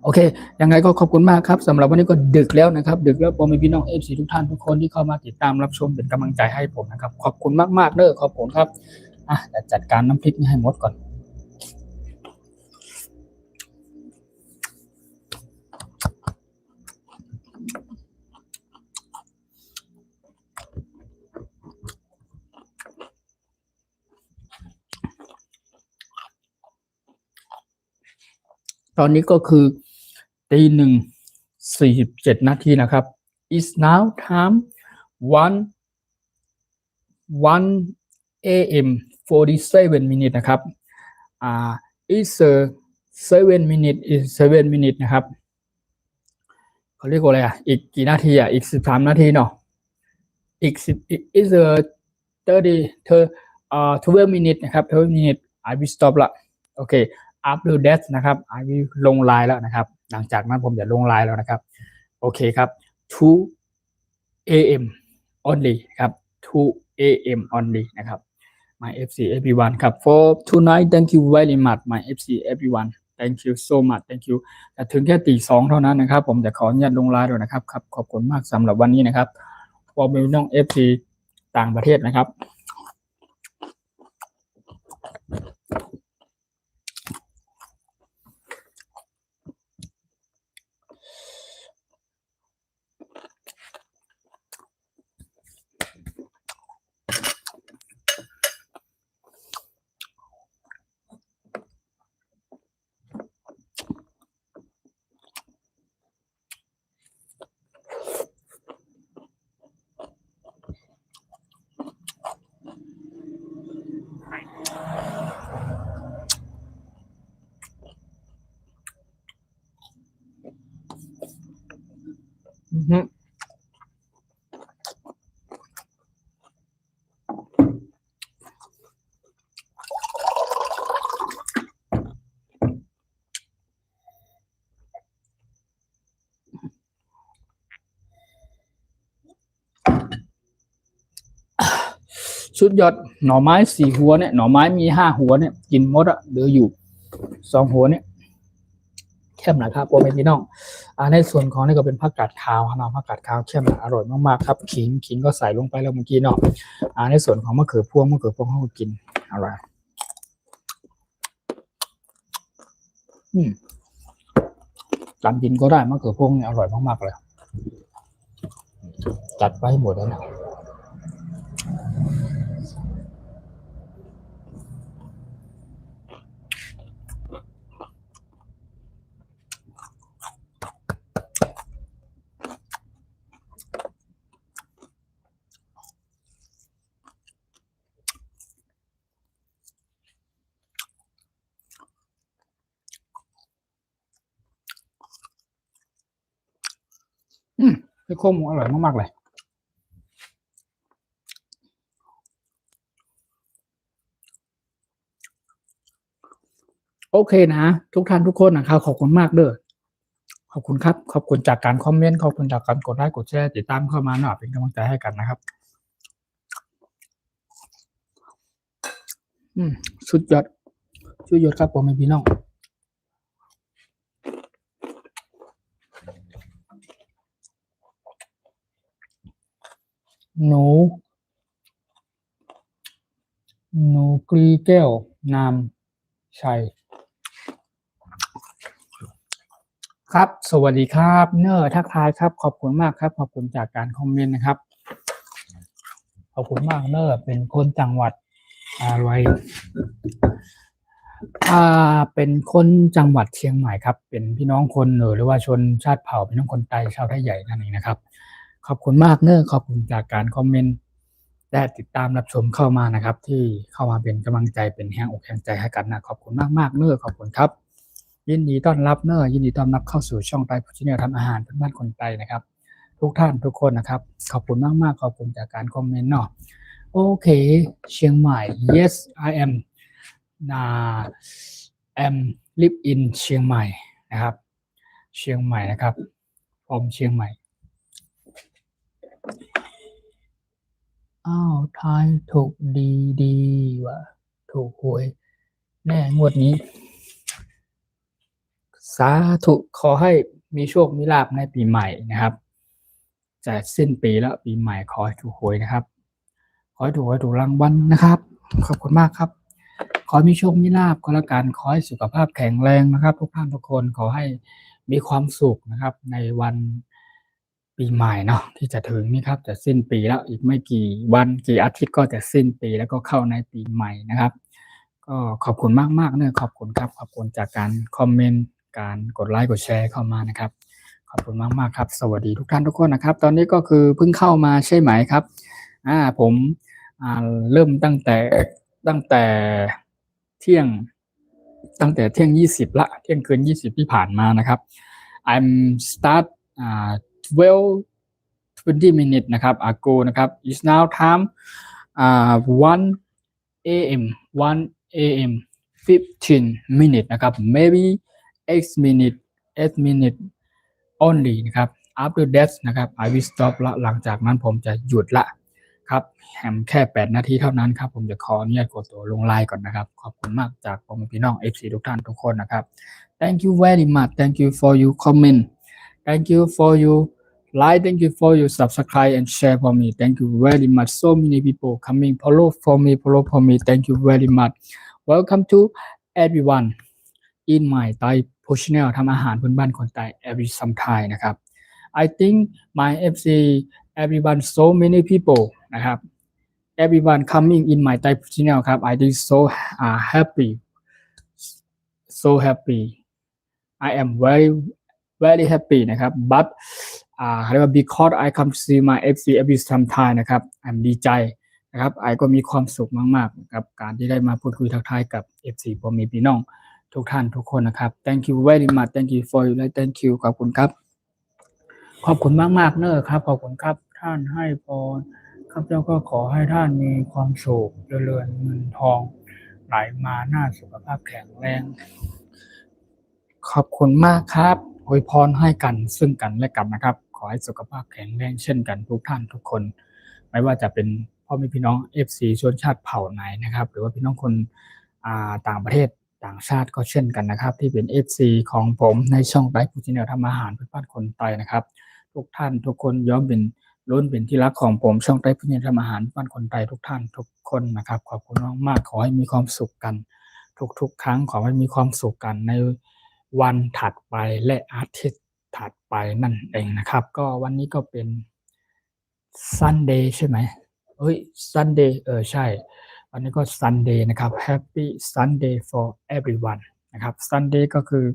โอเคยังไงก็ขอบคุณมากครับสำหรับวันนี้ก็ดึกแล้วนะครับดึกแล้วผมมีพี่น้องเอฟซีทุกท่านทุกคนที่เข้ามาติดตามรับชมเป็นกำลังใจให้ผมนะครับขอบคุณมากๆเด้อขอบคุณครับจะจัดการน้ำพริกนี้ให้หมดก่อนตอนนี้ก็คือ1:47 นาทีนะครับ is now time 1 a.m. 47 minutes นะครับis 7 minutes is 7 minutes นะครับเขาเรียกว่าอะไรอีกกี่นาทีอีก13 นาทีเนาะอีก10 is 12 minutes นะครับ12 minutes I will stop ละโอเคafter that นะครับ I will ลงไลน์แล้วนะครับหลังจากนั้นผมจะลงไลน์แล้วนะครับโอเคครับ2 a.m. only ครับ2 a.m. only นะครับ my FC everyone ครับ for tonight thank you very much my FC everyone thank you so much thank you แต่ถึงแค่2 เท่านั้นนะครับผมจะขออนุญาตลงไลน์ด้วยนะครับครับขอบคุณมากสำหรับวันนี้นะครับพอเป็นน้อง FC ต่างประเทศนะครับชุดยอดหน่อไม้4 หัวเนี่ยหน่อไม้มี5 หัวเนี่ยกินหมดเหลืออยู่2 หัวเนี่ยเข้มนะครับโปรเมพี่น้องในส่วนของนี่ก็เป็นผักกาดขาวนะผักกาดขาวเข้มอร่อยมากๆครับขิงก็ใส่ลงไปแล้วเมื่อกี้เนาะในส่วนของมะเขือพวงเขาก็กินอร่อยการกินก็ได้มะเขือพวงเนี่ยอร่อยมากๆเลยจัดไปหมดแล้วนะพี่โคมอร่อยมากๆเลยโอเคนะทุกท่านทุกคนนะครับขอบคุณมากเด้อขอบคุณครับขอบคุณจากการคอมเมนต์ขอบคุณจากการกดไลค์กดแชร์ติดตามเข้ามาหน่อยเป็นกำลังใจให้กันนะครับสุดยอดครับผมพี่น้อง หนูกรีแก้ว นามชัย ครับ สวัสดีครับ เนอร์ทักทายครับ ขอบคุณมากครับ ขอบคุณจากการคอมเมนต์นะครับ ขอบคุณมากเนอร์เป็นคนจังหวัดอะไรเป็นคนจังหวัดเชียงใหม่ครับ เป็นพี่น้องคนหรือว่าชนชาติเผ่าพี่น้องคนไทยชาวไทยใหญ่นั่นเองนะครับ ขอบคุณมากเนอร์ขอบคุณจากการคอมเมนต์และติดตามรับชมเข้ามานะครับ ที่เข้ามาเป็นกำลังใจเป็นแรงอกแรงใจให้กันนะขอบคุณมากๆเนอร์ขอบคุณครับ ยินดีต้อนรับเนอร์ยินดีต้อนรับเข้าสู่ช่องไต้พุชแนลทำอาหารพื้นบ้านคนไทยนะครับ ทุกท่านทุกคนนะครับ ขอบคุณมากๆขอบคุณจากการคอมเมนต์เนาะโอเคเชียงใหม่ yes I am live in เชียงใหม่นะครับเชียงใหม่นะครับfromเชียงใหม่อ้าวทายถูกดีว่ะถูกหวยแน่งวดนี้สาธุขอให้มีโชคมีลาภในปีใหม่นะครับจะสิ้นปีแล้วปีใหม่ขอให้ถูกหวยนะครับขอให้ถูกรางวัลนะครับขอบคุณมากครับขอมีโชคมีลาภก็แล้วกันขอให้สุขภาพแข็งแรงนะครับทุกท่านทุกคนขอให้มีความสุขนะครับในวันปีใหม่เนาะที่จะถึงนี่ครับจะสิ้นปีแล้วอีกไม่กี่วันกี่อาทิตย์ก็จะสิ้นปีแล้วก็เข้าในปีใหม่นะครับก็ขอบคุณมากๆเนี่ยขอบคุณครับขอบคุณจากการคอมเมนต์การกดไลค์กดแชร์เข้ามานะครับขอบคุณมากๆครับสวัสดีทุกท่านทุกคนนะครับตอนนี้ก็คือเพิ่งเข้ามาใช่ไหมครับผมเริ่มตั้งแต่เที่ยง20ละเที่ยงคืน20ที่ผ่านมานะครับ I'm start 12 20 minutes นะครับ ago นะครับ is now time 1 a.m. 1 a.m. 15 minutes นะครับ maybe 8 minutes 8 minutes only นะครับ after that นะครับ I will stop ละหลังจากนั้นผมจะหยุดละครับแค่8นาทีเท่านั้นครับผมจะขออนุญาตกดตัวลงไลน์ก่อนนะครับขอบคุณมากจากพ่อแม่พี่น้อง FC ทุกท่านทุกคนนะครับ thank you very much thank you for your comment thank you for your like thank you for your subscribe and share for me thank you very much so many people coming follow for me thank you very much welcome to everyone in my Thai channel ทำอาหารพื้นบ้านคนไทย every some Thai นะครับ I think my FC everyone so many people นะครับ everyone coming in my Thai channel ครับ I think so happy so happy I am very happy นะครับ but เรียกว่า because I come to see my FC every time นะครับ I'm ดีใจนะครับ I ก็มีความสุขมากๆกับการที่ได้มาพูดคุยทักทายกับ FC พ่อแม่พี่น้องทุกท่านทุกคนนะครับ thank you very much thank you for your thank you ขอบคุณครับขอบคุณมากๆเนอะครับขอบคุณครับท่านให้พรข้าพเจ้าก็ขอให้ท่านมีความสุขเจริญเงินทองไหลมาหน้าสุขภาพแข็งแรงขอบคุณมากครับอวยพรให้กันซึ่งกันและกันนะครับขอให้สุขภาพแข็งแรงเช่นกันทุกท่านทุกคนไม่ว่าจะเป็นพ่อแม่พี่น้อง FC ชนชาติเผ่าไหนนะครับหรือว่าพี่น้องคนต่างประเทศต่างชาติก็เช่นกันนะครับที่เป็น FC ของผมในช่องไลฟ์ฟูจิเนลทำอาหารเพื่อบ้านคนไทยนะครับทุกท่านทุกคนย้อมเป็นล้วนเป็นที่รักของผมช่องไลฟ์ฟูจิเนลทำอาหารบ้านคนไทยทุกท่านทุกคนนะครับขอบคุณมากๆขอให้มีความสุขกันทุกครั้งขอให้มีความสุขกันในวันถัดไปและอาทิตย์ถัดไปนั่นเองนะครับก็วันนี้ก็เป็น Sunday ใช่ไหมSunday ใช่วันนี้ก็ Sunday นะครับ Happy Sunday for everyone นะครับ Sunday ก็คือ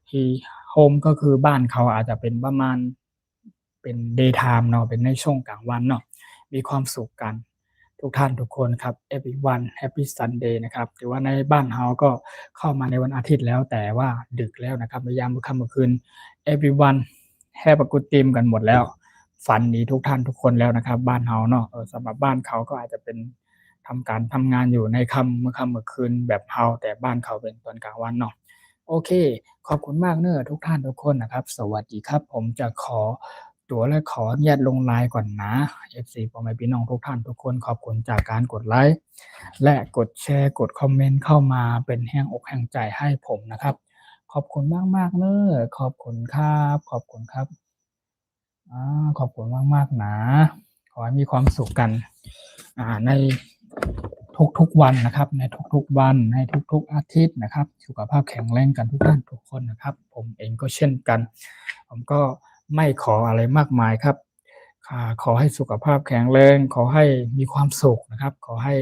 ที่ home ก็คือบ้านเขาอาจจะเป็นประมาณเป็น daytime เนาะเป็นในช่วงกลางวันเนาะมีความสุขกันทุกท่านทุกคนครับ everyone Happy Sunday นะครับถือว่าในบ้านเราก็เข้ามาในวันอาทิตย์แล้วแต่ว่าดึกแล้วนะครับในยามค่ำคืน everyone have a good dream กันหมดแล้วฝันดีทุกท่านทุกคนแล้วนะครับบ้านเราเนาะสำหรับบ้านเขาก็อาจจะเป็นทำงานอยู่ในเมื่อค่ำคืนแบบเราแต่บ้านเขาเป็นตอนกลางวันเนาะโอเคขอบคุณมากเนอะทุกท่านทุกคนนะครับสวัสดีครับผมจะขอตัวและขออนุญาตลงไลน์ก่อนนะ FC พ่อแม่พี่น้องทุกท่านทุกคนขอบคุณจากการกดไลค์และกดแชร์กดคอมเมนต์เข้ามาเป็นแรงอกแรงใจให้ผมนะครับขอบคุณมากๆเนอะขอบคุณครับขอบคุณครับขอบคุณมากๆนะ ขอให้มีความสุขกันในทุกๆวันนะครับในทุกๆวันในทุกๆอาทิตย์นะครับสุขภาพแข็งแรงกันทุกท่านทุกคนนะครับผมเองก็เช่นกันผมก็ไม่ขออะไรมากมายครับขอให้สุขภาพแข็งแรงขอให้มีความสุขนะครับขอให้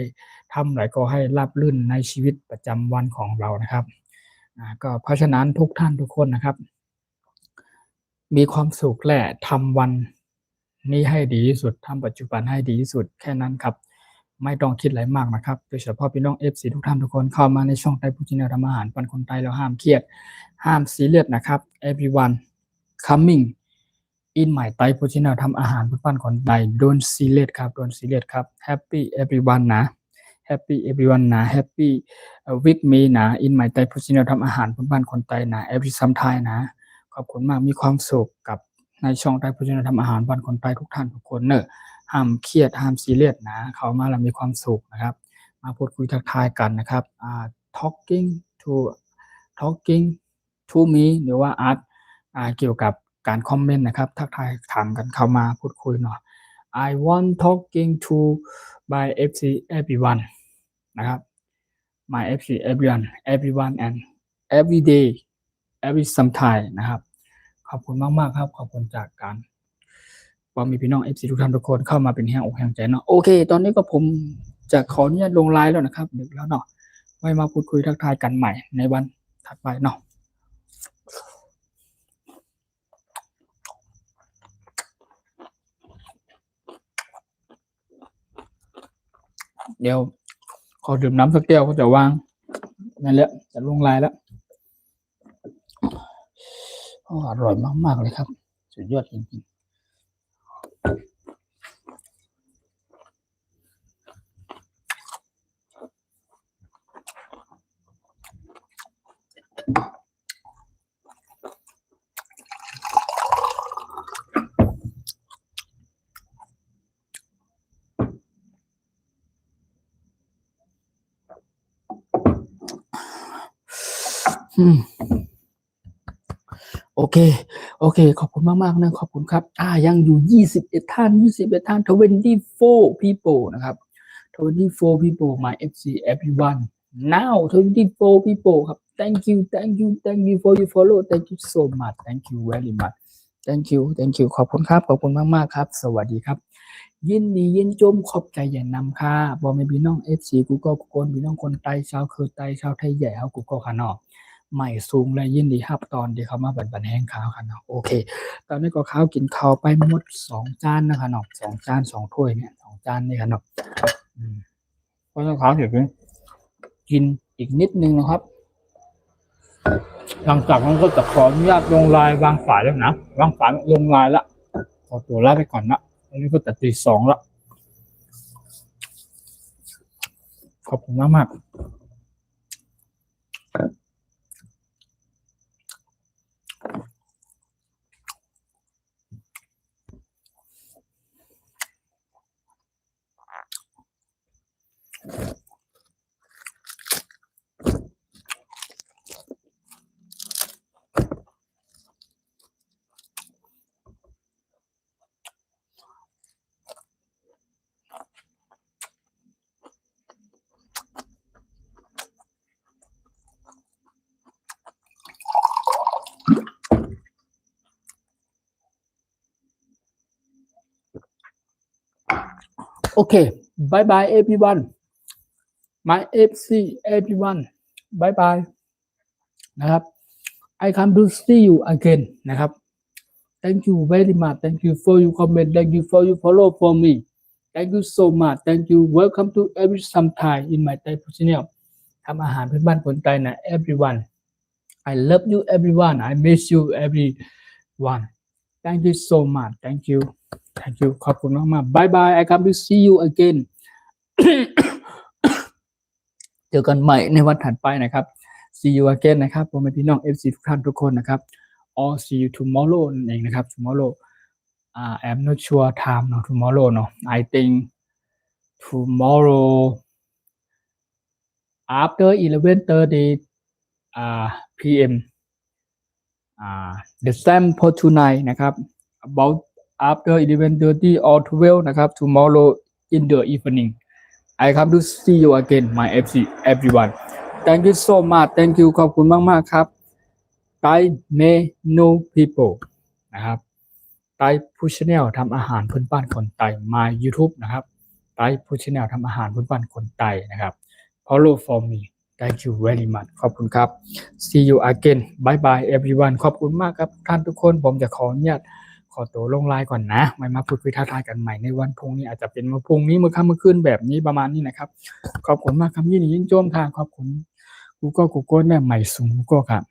ทำอะไรก็ให้ราบรื่นในชีวิตประจำวันของเรานะครับก็เพราะฉะนั้นทุกท่านทุกคนนะครับมีความสุขและทำวันนี้ให้ดีที่สุดทำปัจจุบันให้ดีที่สุดแค่นั้นครับไม่ต้องคิดอะไรมากนะครับโดยเฉพาะพี่น้อง FC ทุกท่านทุกคนเข้ามาในช่องไต้พูจินทำอาหารปันคนไทยแล้วห้ามเครียดห้ามซีเรียสนะครับ everyone coming in my Thai พูจินทำอาหารปันคนไทย don't serious ครับ don't serious ครับ happy everyone นะ happy everyone นะ happy with me นะ in my Thai พูจินทำอาหารปันคนไทยนะ every sometime นะขอบคุณมากมีความสุขกับในช่องไต้พูจินทำอาหารปันคนไทยทุกท่านทุกคนเนอะห้ามเครียดห้ามซีเรียสนะเขามาแล้วมีความสุขนะครับมาพูดคุยทักทายกันนะครับtalking to me หรือว่าเกี่ยวกับการคอมเมนต์นะครับทักทายถามกันเข้ามาพูดคุยหน่อย I want talking to by FC everyone นะครับ my FC everyone and every day every sometime นะครับขอบคุณมากๆครับขอบคุณจากการว่ามีพี่น้อง FC ทุกท่านทุกคนเข้ามาเป็นแห่งอกแห่งใจเนาะโอเคตอนนี้ก็ผมจะขออนุญาตลงไลน์แล้วนะครับดึกแล้วเนาะไว้มาพูดคุยทักทายกันใหม่ในวันถัดไปเนาะเดี๋ยวขอดื่มน้ำสักแก้วก็จะวางนั่นแหละจะลงไลน์แล้วอร่อยมากๆเลยครับสุดยอดจริงๆโอเคขอบคุณมากๆนะขอบคุณครับยังอยู่21ท่าน24 people นะครับ24 people my FC everyone now 24 people ครับ thank you for your follow thank you so much thank you very much thank you ขอบคุณครับขอบคุณมากๆครับสวัสดีครับยินดียินจมขอบใจอย่างนำค่ะบอแม่พี่น้อง FC กูก็คนพี่น้องคนไต้ชาวคือไต้ชาวไทยใหญ่เฮากูก็ค่ะเนาะใหม่สูงและยินดีครับตอนที่เขามาบันแห้งข้าวค่ะเนาะโอเคตอนนี้ก็ข้าวกินข้าวไปหมด2จานนะคะเนาะ2จาน2ถ้วยเนี่ย2จานนี่ค่ะเนาะเพราะฉะนั้นข้าวเดี๋ยวกินอีกนิดนึงนะครับหลังจากนั้นก็จะขออนุญาตลงไลน์วางสายแล้วนะวางสายลงไลน์ละขอตัวลาไปก่อนนะอันนี้ก็จะตี 2แล้วขอบคุณมากโอเคบายบาย everyone my FC everyone bye bye นะครับ I come to see you again นะครับ thank you very much thank you for your comment thank you for your follow for me thank you so much thank you welcome to every sometime in my Thai food channel ทำอาหารพื้นบ้านคนไทยนะ everyone I love you everyone I miss you everyone thank you so much thank you ขอบคุณมากๆ bye bye I come to see you again เจอกันใหม่ในวันถัดไปนะครับ see you again นะครับผมเป็นพี่น้อง FC ทุกท่านทุกคนนะครับ or see you tomorrow นั่นเองนะครับ tomorrow I'm not sure time no tomorrow no I think tomorrow after 11:30 PM the same for tonight นะครับ about after 11:30 or 12นะครับ tomorrow in the evening I come to see you again my FC everyone thank you so much thank you ขอบคุณมากๆครับ Thai menu people นะครับ Thai Food Channel ทำอาหารพื้นบ้านคนไทย my YouTube นะครับ Thai Food Channel ทำอาหารพื้นบ้านคนไทยนะครับ follow for me thank you very much ขอบคุณครับ see you again bye bye everyone ขอบคุณมากครับท่านทุกคนผมจะขออนุญาตขอตัวลงไลน์ก่อนนะไว้มาพูดคุยท้าทายกันใหม่ในวันพรุ่งนี้อาจจะเป็นวันพรุ่งนี้เมื่อค่ำเมื่อคืนแบบนี้ประมาณนี้นะครับขอบคุณมากครับยินดียิ่งโจมทางขอบคุณGoogle เนี่ยใหม่สูง Google ครับ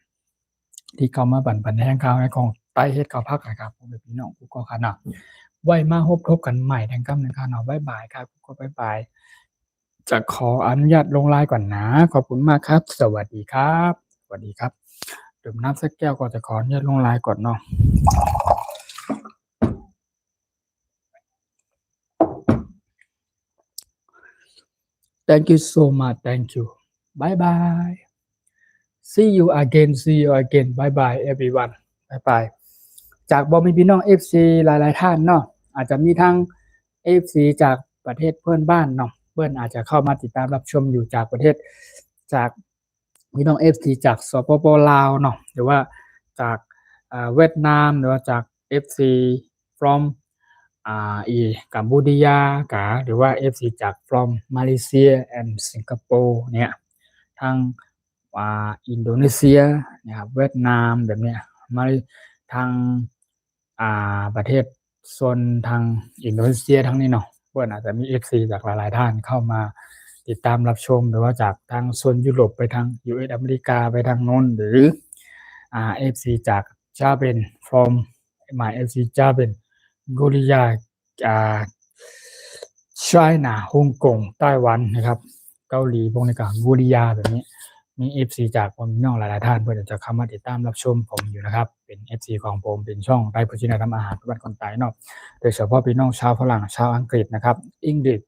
ที่เขามาบั่นแห้งข่าวในของใต้เฮ็ดข่าวภาคนะครับผมเป็นพี่น้อง Google ครับเนาะไว้มาพบกันใหม่ทางกำหนึ่งครับเนาะบ๊ายบายครับ Google บ๊ายบายจะขออนุญาตลงไลน์ก่อนนะขอบคุณมากครับสวัสดีครับสวัสดีครับดื่มน้ำสักแก้วก่อนจะขออนุญาตลงไลน์ก่อนเนาะThank you so much thank you bye bye see you again bye bye everyone bye bye จากบอมีพี่น้อง FC หลายๆท่านเนาะอาจจะมีทั้ง FC จากประเทศเพื่อนบ้านเนาะเพื่อนอาจจะเข้ามาติดตามรับชมอยู่จากประเทศจากพี่น้อง FC จากสปปลาวเนาะหรือว่าจากเวียดนามหรือว่าจาก FC from กัมพูชากาหรือว่า FC จาก from Malaysia and Singapore เนี่ยทางอินโดนีเซียนะครับเวียดนามแบบเนี้ยมาทางประเทศโซนทางอินโดนีเซียทั้งนี้เนาะเพื่อนอาจจะมี FC จากหลายๆท่านเข้ามาติดตามรับชมหรือว่าจากทางโซนยุโรปไปทาง US อเมริกาไปทางโน้นหรือFC จากจาเป็น from my FC จาเป็นโกริยาChina ฮ่องกงไต้หวันนะครับเกาหลีพวกนี้ก็โกริยาแบบนี้มี FC จากผมน้องหลายๆท่านเพื่อนจะเข้ามาติดตามรับชมผมอยู่นะครับเป็น FC ของผมเป็นช่องไต้พุชินาทำอาหารบ้านคนไต้เนาะโดยเฉพาะพี่น้องชาวฝรั่งชาวอังกฤษนะครับอังกฤษ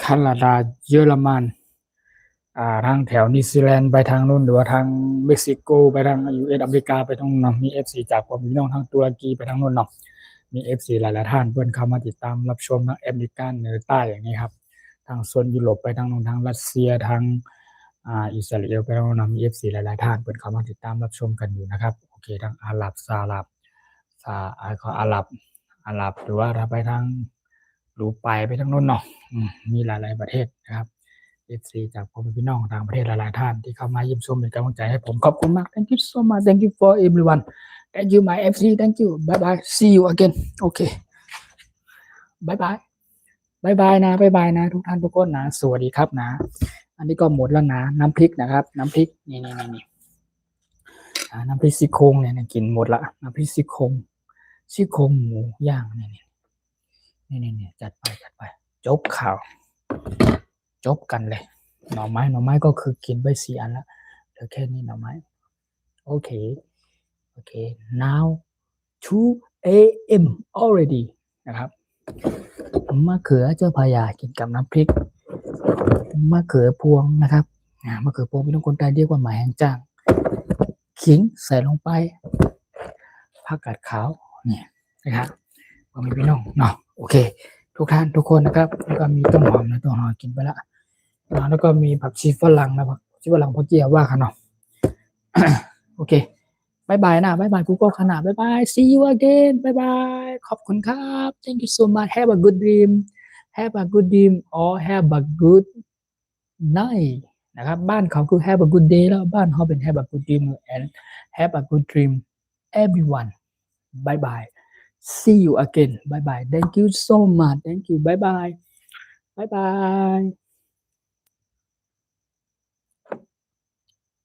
แคนาดาเยอรมันทางแถวนิวซีแลนด์ไปทางนู้นหรือว่าทางเม็กซิโกไปทาง US อเมริกาไปทางนู้นมี FC จากผมพี่น้องทางตุรกีไปทางนู้นเนาะมี FC หลายๆท่านเพื่อนเข้ามาติดตามรับชมทางอเมริกันเหนือใต้อย่างนี้ครับทางโซนยุโรปไปทางนู้นทางรัสเซียทางอิสราเอลไปทางนู้นมี FC หลายๆท่านเพื่อนเข้ามาติดตามรับชมกันอยู่นะครับโอเคทางอาหรับอาหรับหรือว่าถ้าไปทางรูไปทางนู้นเนาะมีหลายๆประเทศนะครับ FC จากผมพี่น้องต่างประเทศหลายๆท่านที่เข้ามาเยี่ยมชมเป็นกำลังใจให้ผมขอบคุณมาก Thank you so much Thank you for everyone Thank you my FC Thank you Bye bye See you again Okay Bye bye Bye byeนะBye byeนะทุกท่านทุกคนนะสวัสดีครับนะอันนี้ก็หมดแล้วนะน้ำพริกนะครับน้ำพริกนี่น้ำพริกซี่โครงเนี่ยกินหมดละน้ำพริกซี่โครงหมูย่างนี่จัดไปจบข่าวจบกันเลยหน่อไม้ก็คือกินไป4 อันแล้วเหลือแค่นี้หน่อไม้โอเค now 2 a.m. already นะครับมะเขือเจ้าพระยากินกับน้ำพริกมะเขือพวงนะครับมะเขือพวงพี่น้องคนไทยเรียกว่าหมายแห่งจ้างขิงใส่ลงไปผักกาดขาวเนี่ยนะครับก็มีพี่น้องเนาะโอเคทุกท่านทุกคนนะครับแล้วก็มีต้นหอมนะต้นหอมกินไปละแล้วก็มีผักชีฝรั่งนะผักชีฝรั่งพ่อเจียว่าค่ะเนาะ โอเคบายบายนะบายบายกูก็ขนาดบายบาย see you again บายบายขอบคุณครับ thank you so much have a good dream or have a good night นะครับบ้านเขาคือ have a good day แล้วบ้านเขาเป็น have a good dream and have a good dream everyone bye bye see you again bye bye thank you so much thank you bye bye